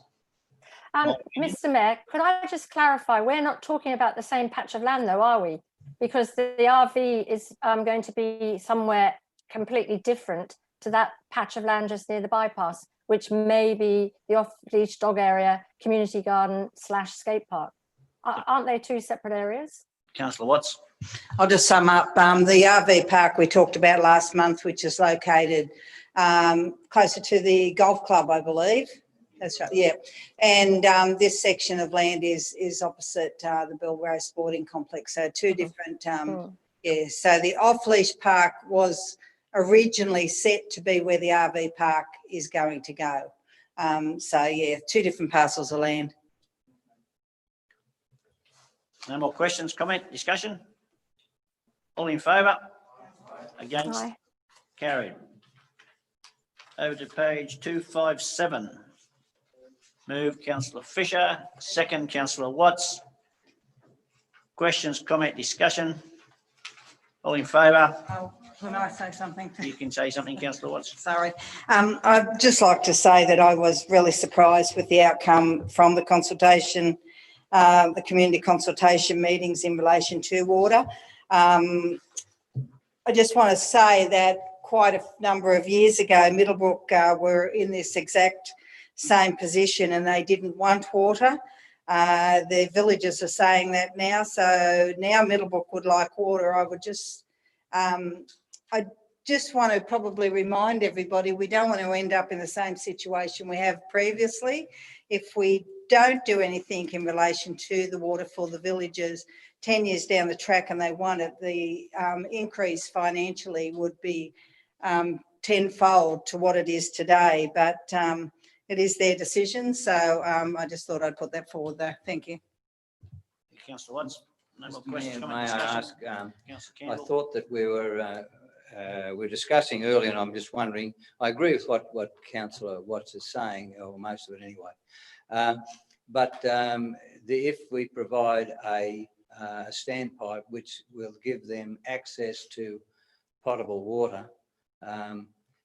Mr. Mayor, could I just clarify, we're not talking about the same patch of land though, are we? Because the RV is going to be somewhere completely different to that patch of land just near the bypass, which may be the off-leash dog area, community garden / skate park. Aren't they two separate areas? Councillor Watts? I'll just sum up. The RV park we talked about last month, which is located closer to the golf club, I believe. That's right, yeah. And this section of land is opposite the Belgrave Sporting Complex. So two different, yeah. So the off-leash park was originally set to be where the RV park is going to go. So yeah, two different parcels of land. No more questions, comment, discussion? All in favour? Against? Aye. Carried. Over to page 257. Move Councillor Fisher, second Councillor Watts. Questions, comment, discussion? All in favour? Oh, can I say something? You can say something, Councillor Watts. Sorry. I'd just like to say that I was really surprised with the outcome from the consultation, the community consultation meetings in relation to water. I just want to say that quite a number of years ago, Middlebrook were in this exact same position and they didn't want water. The villagers are saying that now. So now Middlebrook would like water. I just want to probably remind everybody we don't want to end up in the same situation we have previously. If we don't do anything in relation to the water for the villagers 10 years down the track and they want it, the increase financially would be tenfold to what it is today. But it is their decision. So I just thought I'd put that forward there. Thank you. Councillor Watts. No more Mr. questions, Mayor, comment, may I discussion? ask, Councillor I Campbell. thought that we were discussing earlier, and I'm just wondering, I agree with what Councillor Watts is saying, or most of it anyway. But if we provide a standpipe which will give them access to potable water,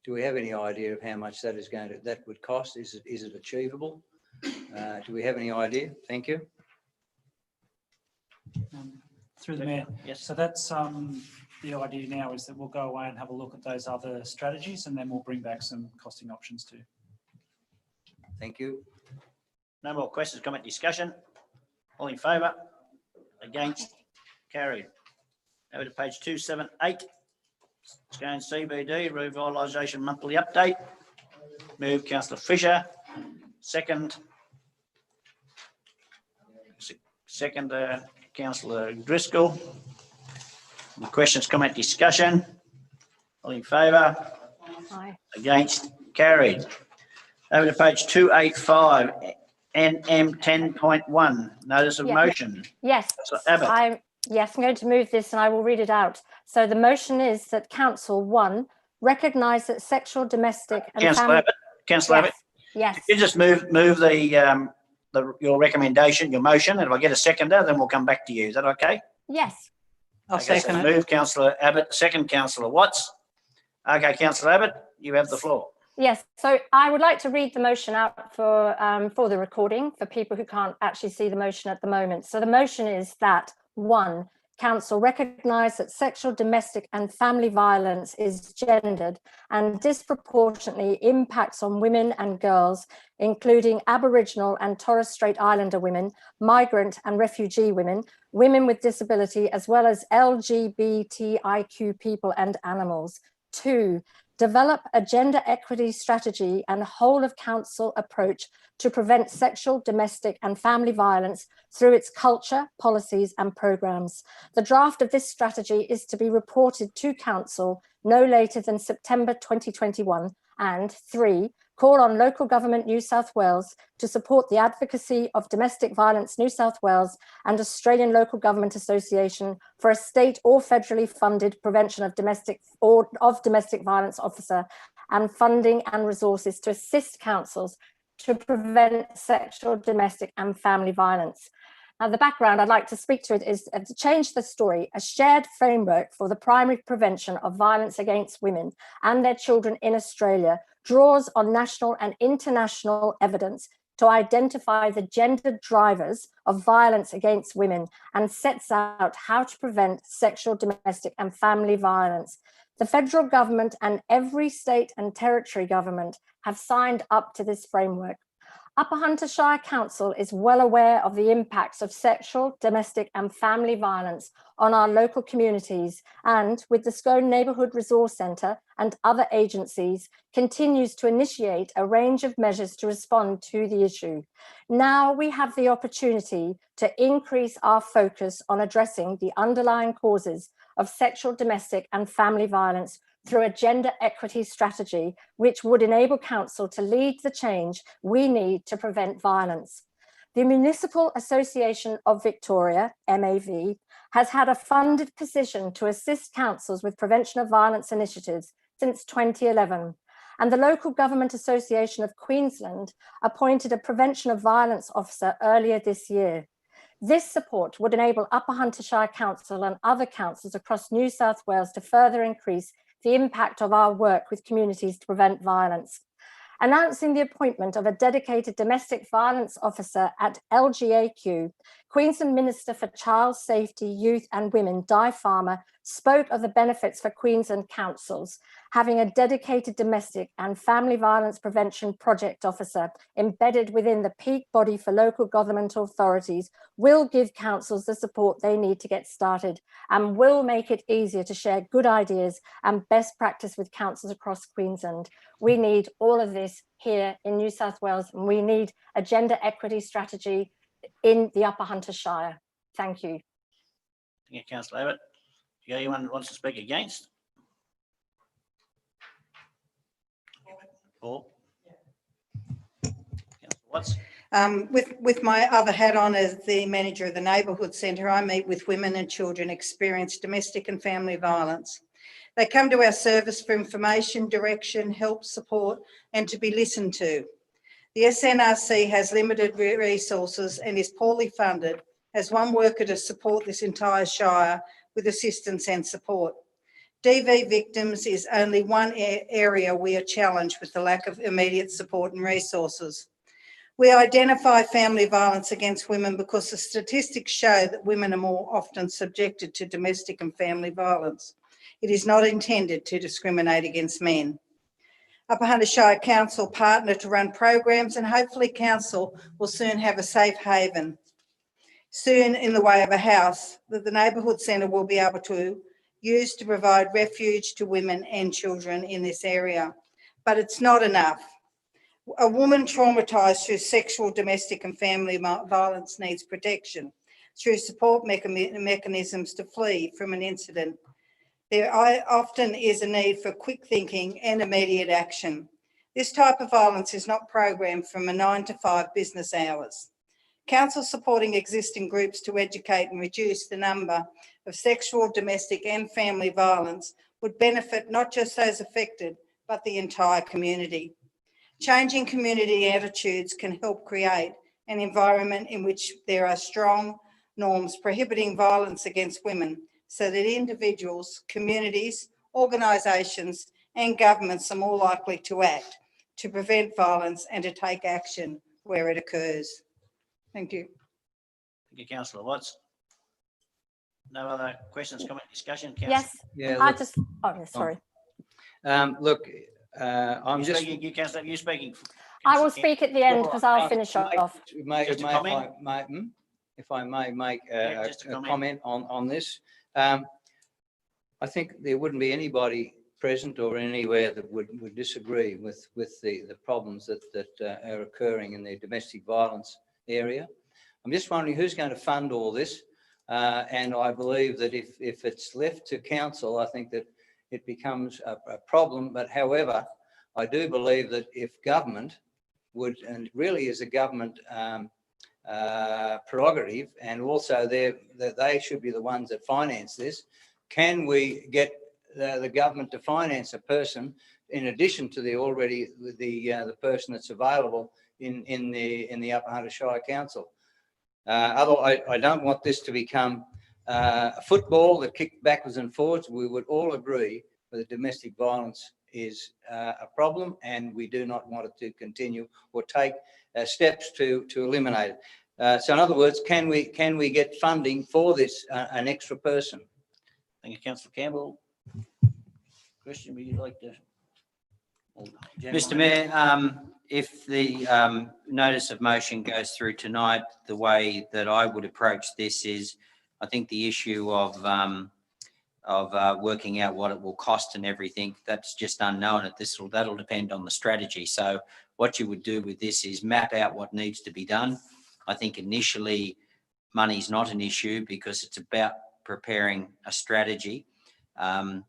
do we have any idea of how much that would cost? Is it achievable? Do we have any idea? Thank you. Through the mayor. Yes. So that's the idea now is that we'll go away and have a look at those other strategies and then we'll bring back some costing options too. Thank you. No more questions, comment, discussion? All in favour? Against? Carried. Over to page 278. Scone CBD Revitalisation Monthly Update. Move councillor Fisher. Second. Second, councillor Driscoll. Any questions, comment, discussion? All in favour? Aye. Against? Carried. Over to page 285, NM 10.1, notice of Yeah. motion. Yes, Councillor Abbott. yes, I'm going to move this and I will read it out. So the motion is that council, one, recognise that sexual, domestic and Councillor family... Abbott, Councillor Abbott, Yes, you just move your recommendation, your motion, and if I get a seconder, then we'll come back to you. Is that okay? yes, I'll Okay, so second it. move councillor Abbott, second councillor Watts. Okay, councillor Abbott, you have the floor. yes. So I would like to read the motion out for the recording for people who can't actually see the motion at the moment. So the motion is that, one, council recognise that sexual, domestic and family violence is gendered and disproportionately impacts on women and girls, including Aboriginal and Torres Strait Islander women, migrant and refugee women, women with disability, as well as LGBTIQ people and animals. Two, develop a gender equity strategy and whole of council approach to prevent sexual, domestic and family violence through its culture, policies and programmes. The draft of this strategy is to be reported to council no later than September 2021. And three, call on local government New South Wales to support the advocacy of Domestic Violence New South Wales and Australian Local Government Association for a state or federally funded prevention of domestic violence officer and funding and resources to assist councils to prevent sexual, domestic and family violence. Now, the background I'd like to speak to it is to change the story, a shared framework for the primary prevention of violence against women and their children in Australia draws on national and international evidence to identify the gendered drivers of violence against women and sets out how to prevent sexual, domestic and family violence. The federal government and every state and territory government have signed up to this framework. Upper Hunter Shire Council is well aware of the impacts of sexual, domestic and family violence on our local communities and, with the Scone Neighbourhood Resource Centre and other agencies, continues to initiate a range of measures to respond to the issue. Now we have the opportunity to increase our focus on addressing the underlying causes of sexual, domestic and family violence through a gender equity strategy, which would enable council to lead the change we need to prevent violence. The Municipal Association of Victoria, MAV, has had a funded position to assist councils with prevention of violence initiatives since 2011. And the Local Government Association of Queensland appointed a prevention of violence officer earlier this year. This support would enable Upper Hunter Shire Council and other councils across New South Wales to further increase the impact of our work with communities to prevent violence. Announcing the appointment of a dedicated domestic violence officer at LGAQ, Queensland Minister for Child Safety, Youth and Women, Di Farmer, spoke of the benefits for Queensland councils. Having a dedicated domestic and family violence prevention project officer embedded within the peak body for local government authorities will give councils the support they need to get started and will make it easier to share good ideas and best practice with councils across Queensland. We need all of this here in New South Wales, and we need a gender equity strategy in the Upper Hunter Shire. Thank you. Thank you, councillor Abbott. Do anyone wants to speak against? Paul? Councillor Watts? With my other hat on as the manager of the Neighbourhood Centre, I meet with women and children experience domestic and family violence. They come to our service for information, direction, help, support, and to be listened to. The SNRC has limited resources and is poorly funded as one worker to support this entire shire with assistance and support. DV victims is only one area we are challenged with the lack of immediate support and resources. We identify family violence against women because the statistics show that women are more often subjected to domestic and family violence. It is not intended to discriminate against men. Upper Hunter Shire Council partner to run programs, and hopefully council will soon have a safe haven, soon in the way of a house that the neighbourhood centre will be able to use to provide refuge to women and children in this area. But it's not enough. A woman traumatised through sexual, domestic and family violence needs protection through support mechanisms to flee from an incident. There often is a need for quick thinking and immediate action. This type of violence is not programmed from a 9 to 5 business hours. Council supporting existing groups to educate and reduce the number of sexual, domestic and family violence would benefit not just those affected, but the entire community. Changing community attitudes can help create an environment in which there are strong norms prohibiting violence against women, so that individuals, communities, organisations and governments are more likely to act to prevent violence and to take action where it occurs. Thank you. Thank you, Councillor Watts. No other questions, comment, discussion? Yes, Yeah, I look, just, oh, sorry. look, I'm just. You, Councillor, you speaking. I will speak at the end because I'll finish off. Just a comment? If I may make Yeah, a just a comment on this. I think there wouldn't be anybody present or anywhere that would disagree with the problems that are occurring in the domestic violence area. I'm just wondering who's going to fund all this. And I believe that if it's left to council, I think that it becomes a problem. But however, I do believe that if government would, and really is a government prerogative, and also that they should be the ones that finance this, can we get the government to finance a person in addition to the person that's available in the Upper Hunter Shire Council? Otherwise, I don't want this to become a football that kicked backwards and forwards. We would all agree that domestic violence is a problem, and we do not want it to continue or take steps to eliminate it. So, in other words, can we get funding for this an extra person? Thank you, Councillor Campbell. Question, would you like to? Mr. Mayor, if the notice of motion goes through tonight, the way that I would approach this is, I think the issue of working out what it will cost and everything, that's just unknown. That'll depend on the strategy. So what you would do with this is map out what needs to be done. I think initially money's not an issue because it's about preparing a strategy.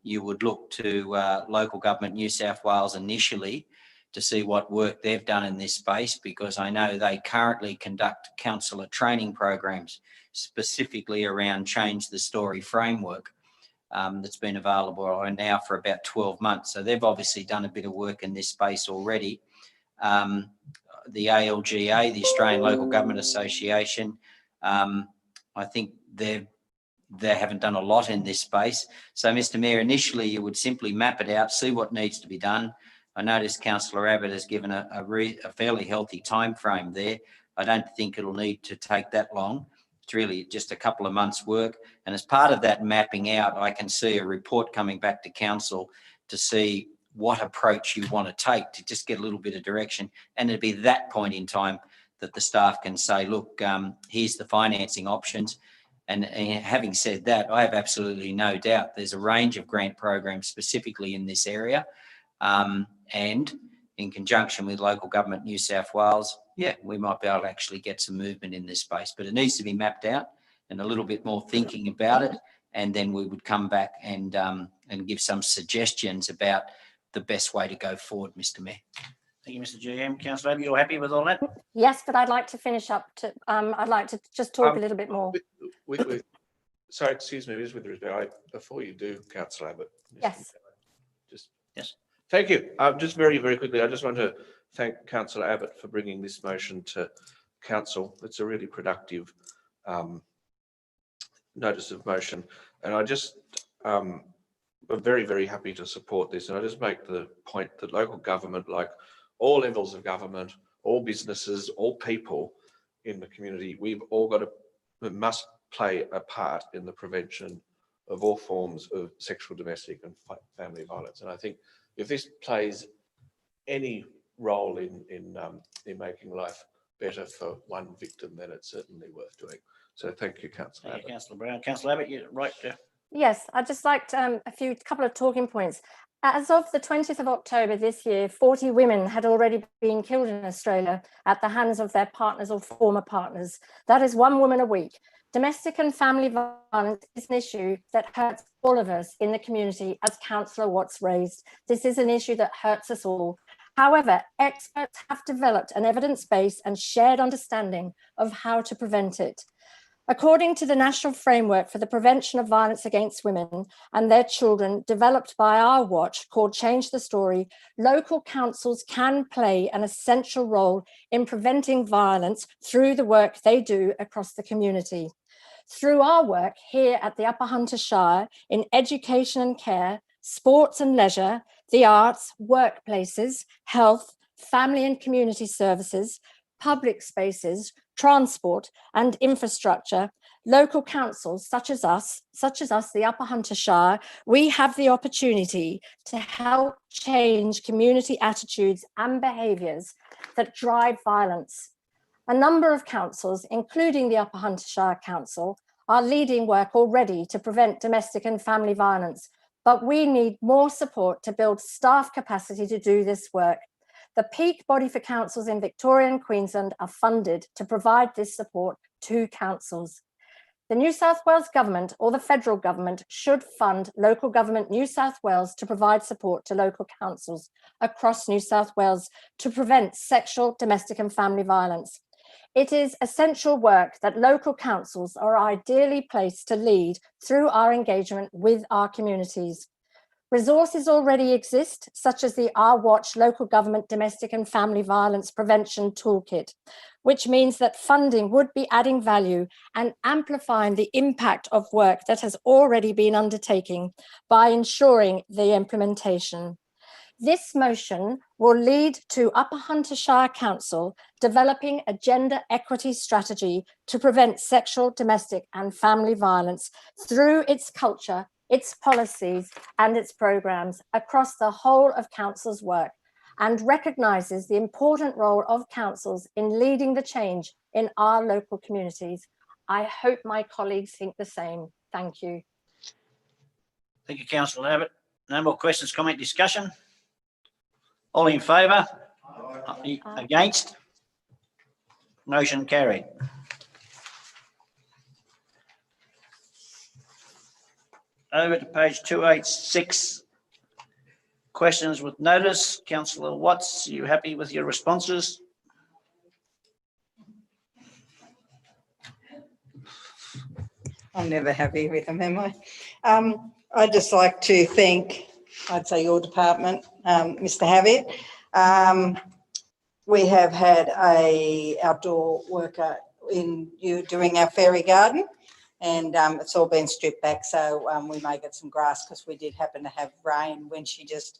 You would look to local government New South Wales initially to see what work they've done in this space, because I know they currently conduct councillor training programs specifically around Change the Story framework that's been available now for about 12 months. So they've obviously done a bit of work in this space already. The ALGA, the Australian Local Government Association, I think they haven't done a lot in this space. So, Mr. Mayor, initially you would simply map it out, see what needs to be done. I noticed Councillor Abbott has given a fairly healthy time frame there. I don't think it'll need to take that long. It's really just a couple of months' work. And as part of that mapping out, I can see a report coming back to council to see what approach you want to take, to just get a little bit of direction. And it'll be that point in time that the staff can say, look, here's the financing options. And having said that, I have absolutely no doubt there's a range of grant programs specifically in this area. And in conjunction with local government New South Wales, yeah, we might be able to actually get some movement in this space, but it needs to be mapped out and a little bit more thinking about it. And then we would come back and give some suggestions about the best way to go forward, Mr. Mayor. Thank you, Mr. GM. Councillor Abbott, you're happy with all that? Yes, but I'd like to finish up to, I'd like to just talk a little bit more. Sorry, excuse me, with respect, before you do, Councillor Abbott. Yes. Yes. Thank you. Just very, very quickly, I just want to thank Councillor Abbott for bringing this motion to council. It's a really productive notice of motion. And I just, I'm very, very happy to support this. And I just make the point that local government, like all levels of government, all businesses, all people in the community, we must play a part in the prevention of all forms of sexual, domestic and family violence. And I think if this plays any role in making life better for one victim, then it's certainly worth doing. So thank you, Councillor Thank you, Abbott. Councillor Brown. Councillor Abbott, you're right to. Yes, I'd just like to, couple of talking points. As of the 20th of October this year, 40 women had already been killed in Australia at the hands of their partners or former partners. That is one woman a week. Domestic and family violence is an issue that hurts all of us in the community, as Councillor Watts raised. This is an issue that hurts us all. However, experts have developed an evidence-based and shared understanding of how to prevent it. According to the National Framework for the Prevention of Violence Against Women and Their Children, developed by our watch called Change the Story, local councils can play an essential role in preventing violence through the work they do across the community. Through our work here at the Upper Hunter Shire in education and care, sports and leisure, the arts, workplaces, health, family and community services, public spaces, transport and infrastructure, local councils such as us, the Upper Hunter Shire, we have the opportunity to help change community attitudes and behaviours that drive violence. A number of councils, including the Upper Hunter Shire Council, are leading work already to prevent domestic and family violence, but we need more support to build staff capacity to do this work. The peak body for councils in Victoria and Queensland are funded to provide this support to councils. The New South Wales Government or the federal government should fund Local Government New South Wales to provide support to local councils across New South Wales to prevent sexual, domestic and family violence. It is essential work that local councils are ideally placed to lead through our engagement with our communities. Resources already exist, such as the Our Watch Local Government Domestic and Family Violence Prevention Toolkit, which means that funding would be adding value and amplifying the impact of work that has already been undertaken by ensuring the implementation. This motion will lead to Upper Hunter Shire Council developing a gender equity strategy to prevent sexual, domestic and family violence through its culture, its policies and its programmes across the whole of council's work, and recognises the important role of councils in leading the change in our local communities. I hope my colleagues think the same. Thank you. Thank you, Councillor Abbott. No more questions, comment, discussion? All in favour? Against? Motion carried. Over to page 286. Questions with notice. Councillor Watts, are you happy with your responses? I'm never happy with them, am I? I'd just like to thank, I'd say your department, Mr. Havitt. We have had a outdoor worker in you doing our fairy garden, and it's all been stripped back, so we may get some grass because we did happen to have rain when she just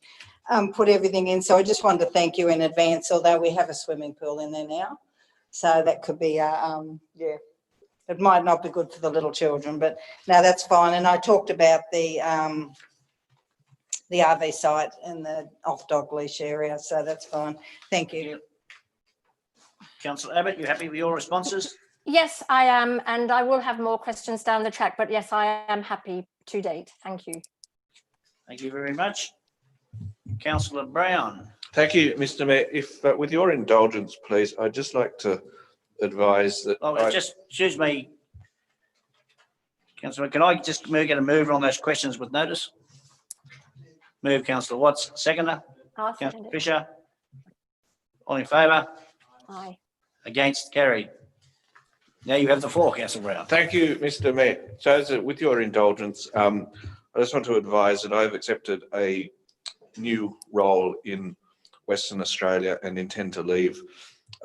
put everything in. So I just wanted to thank you in advance, although we have a swimming pool in there now. So that could be, yeah, it might not be good for the little children, but no, that's fine. And I talked about the RV site in the off-dog leash area, so that's fine. Thank you. Councillor Abbott, you happy with your responses? Yes, I am, and I will have more questions down the track, but yes, I am happy to date. Thank you. Thank you very much. Councillor Brown. Thank you, Mr. Mayor. If, with your indulgence, please, I'd just like to advise that. Oh, just excuse me, Councillor. Can I just get a mover on those questions with notice? Move, Councillor Watts. Seconder. Councillor Fisher. All in favour? Aye. Against? Carried. Now you have the floor, Councillor Brown. Thank you, Mr. Mayor. So, with your indulgence, I just want to advise that I've accepted a new role in Western Australia and intend to leave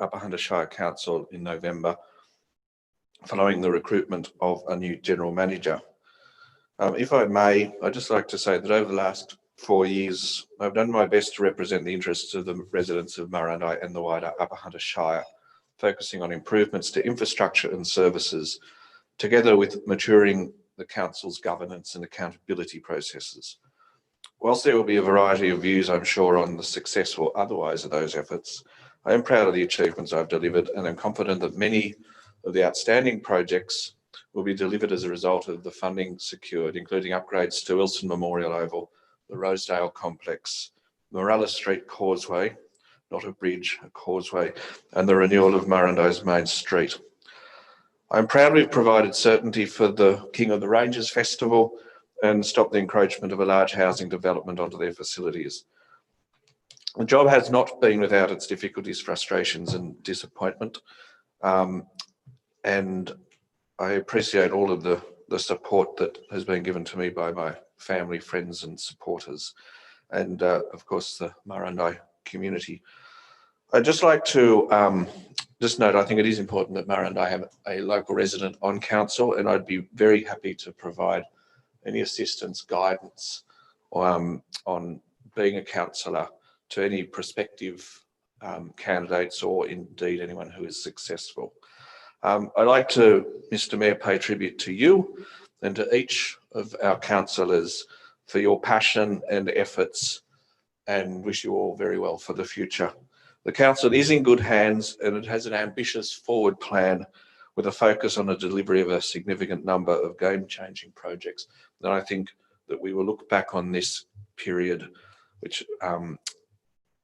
Upper Hunter Shire Council in November, following the recruitment of a new general manager. If I may, I'd just like to say that over the last 4 years, I've done my best to represent the interests of the residents of Murrurundi and the wider Upper Hunter Shire, focusing on improvements to infrastructure and services, together with maturing the council's governance and accountability processes. Whilst there will be a variety of views, I'm sure, on the success or otherwise of those efforts, I am proud of the achievements I've delivered, and I'm confident that many of the outstanding projects will be delivered as a result of the funding secured, including upgrades to Wilson Memorial Oval, the Rosedale Complex, Morella Street Causeway, not a bridge, a causeway, and the renewal of Murrundi's Main Street. I'm proud we've provided certainty for the King of the Ranges Festival and stopped the encroachment of a large housing development onto their facilities. The job has not been without its difficulties, frustrations and disappointment. And I appreciate all of the support that has been given to me by my family, friends and supporters, and of course the Murrurundi community. I'd just like to just note, I think it is important that Murrurundi have a local resident on council, and I'd be very happy to provide any assistance, guidance on being a councillor to any prospective candidates, or indeed anyone who is successful. I'd like to, Mr. Mayor, pay tribute to you and to each of our councillors for your passion and efforts, and wish you all very well for the future. The council is in good hands, and it has an ambitious forward plan with a focus on the delivery of a significant number of game-changing projects. And I think that we will look back on this period which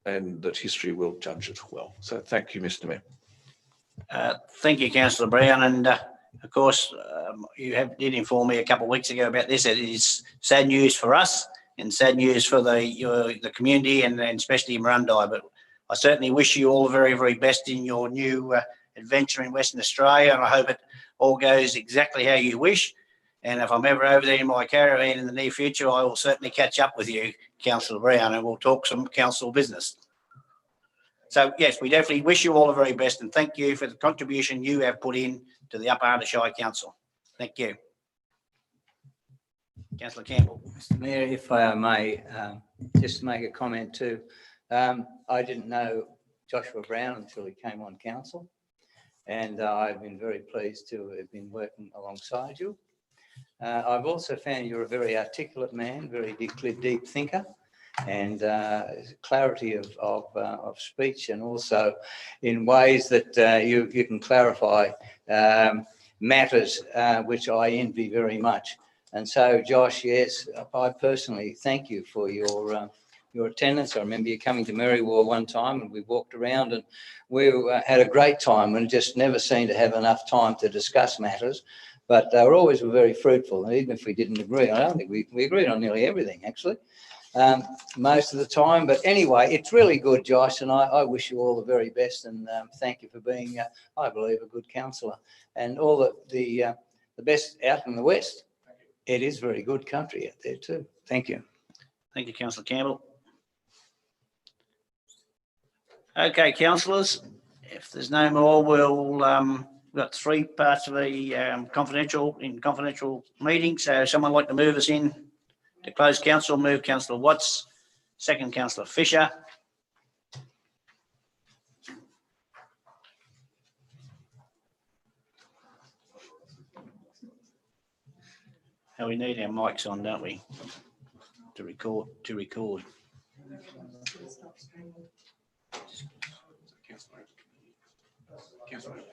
and that history will judge it well. So thank you, Mr. Mayor. Thank you, Councillor Brown. And of course, you did inform me a couple of weeks ago about this. It is sad news for us and sad news for the community and especially Murrurundi. But I certainly wish you all the very, very best in your new adventure in Western Australia, and I hope it all goes exactly how you wish. And if I'm ever over there in my caravan in the near future, I will certainly catch up with you, Councillor Brown, and we'll talk some council business. So yes, we definitely wish you all the very best, and thank you for the contribution you have put in to the Upper Hunter Shire Council. Thank you. Councillor Campbell. Mr. Mayor, if I may just make a comment too. I didn't know Joshua Brown until he came on council, and I've been very pleased to have been working alongside you. I've also found you're a very articulate man, very deep thinker, and clarity of speech, and also in ways that you can clarify matters which I envy very much. And so, Josh, yes, I personally thank you for your attendance. I remember you coming to Merriwell one time, and we walked around and we had a great time, and just never seemed to have enough time to discuss matters. But they were always very fruitful, and even if we didn't agree, I don't think we agreed on nearly everything, actually, most of the time. But anyway, it's really good, Josh, and I wish you all the very best, and thank you for being, I believe, a good councillor, and all the best out in the West. It is very good country out there too. Thank you. Thank you, Councillor Campbell. Okay, councillors, if there's no more, we've got 3 parts of the confidential meeting. So someone like to move us in to close council? Move Councillor Watts, second Councillor Fisher. Now we need our mics on, don't we? To record. Councillor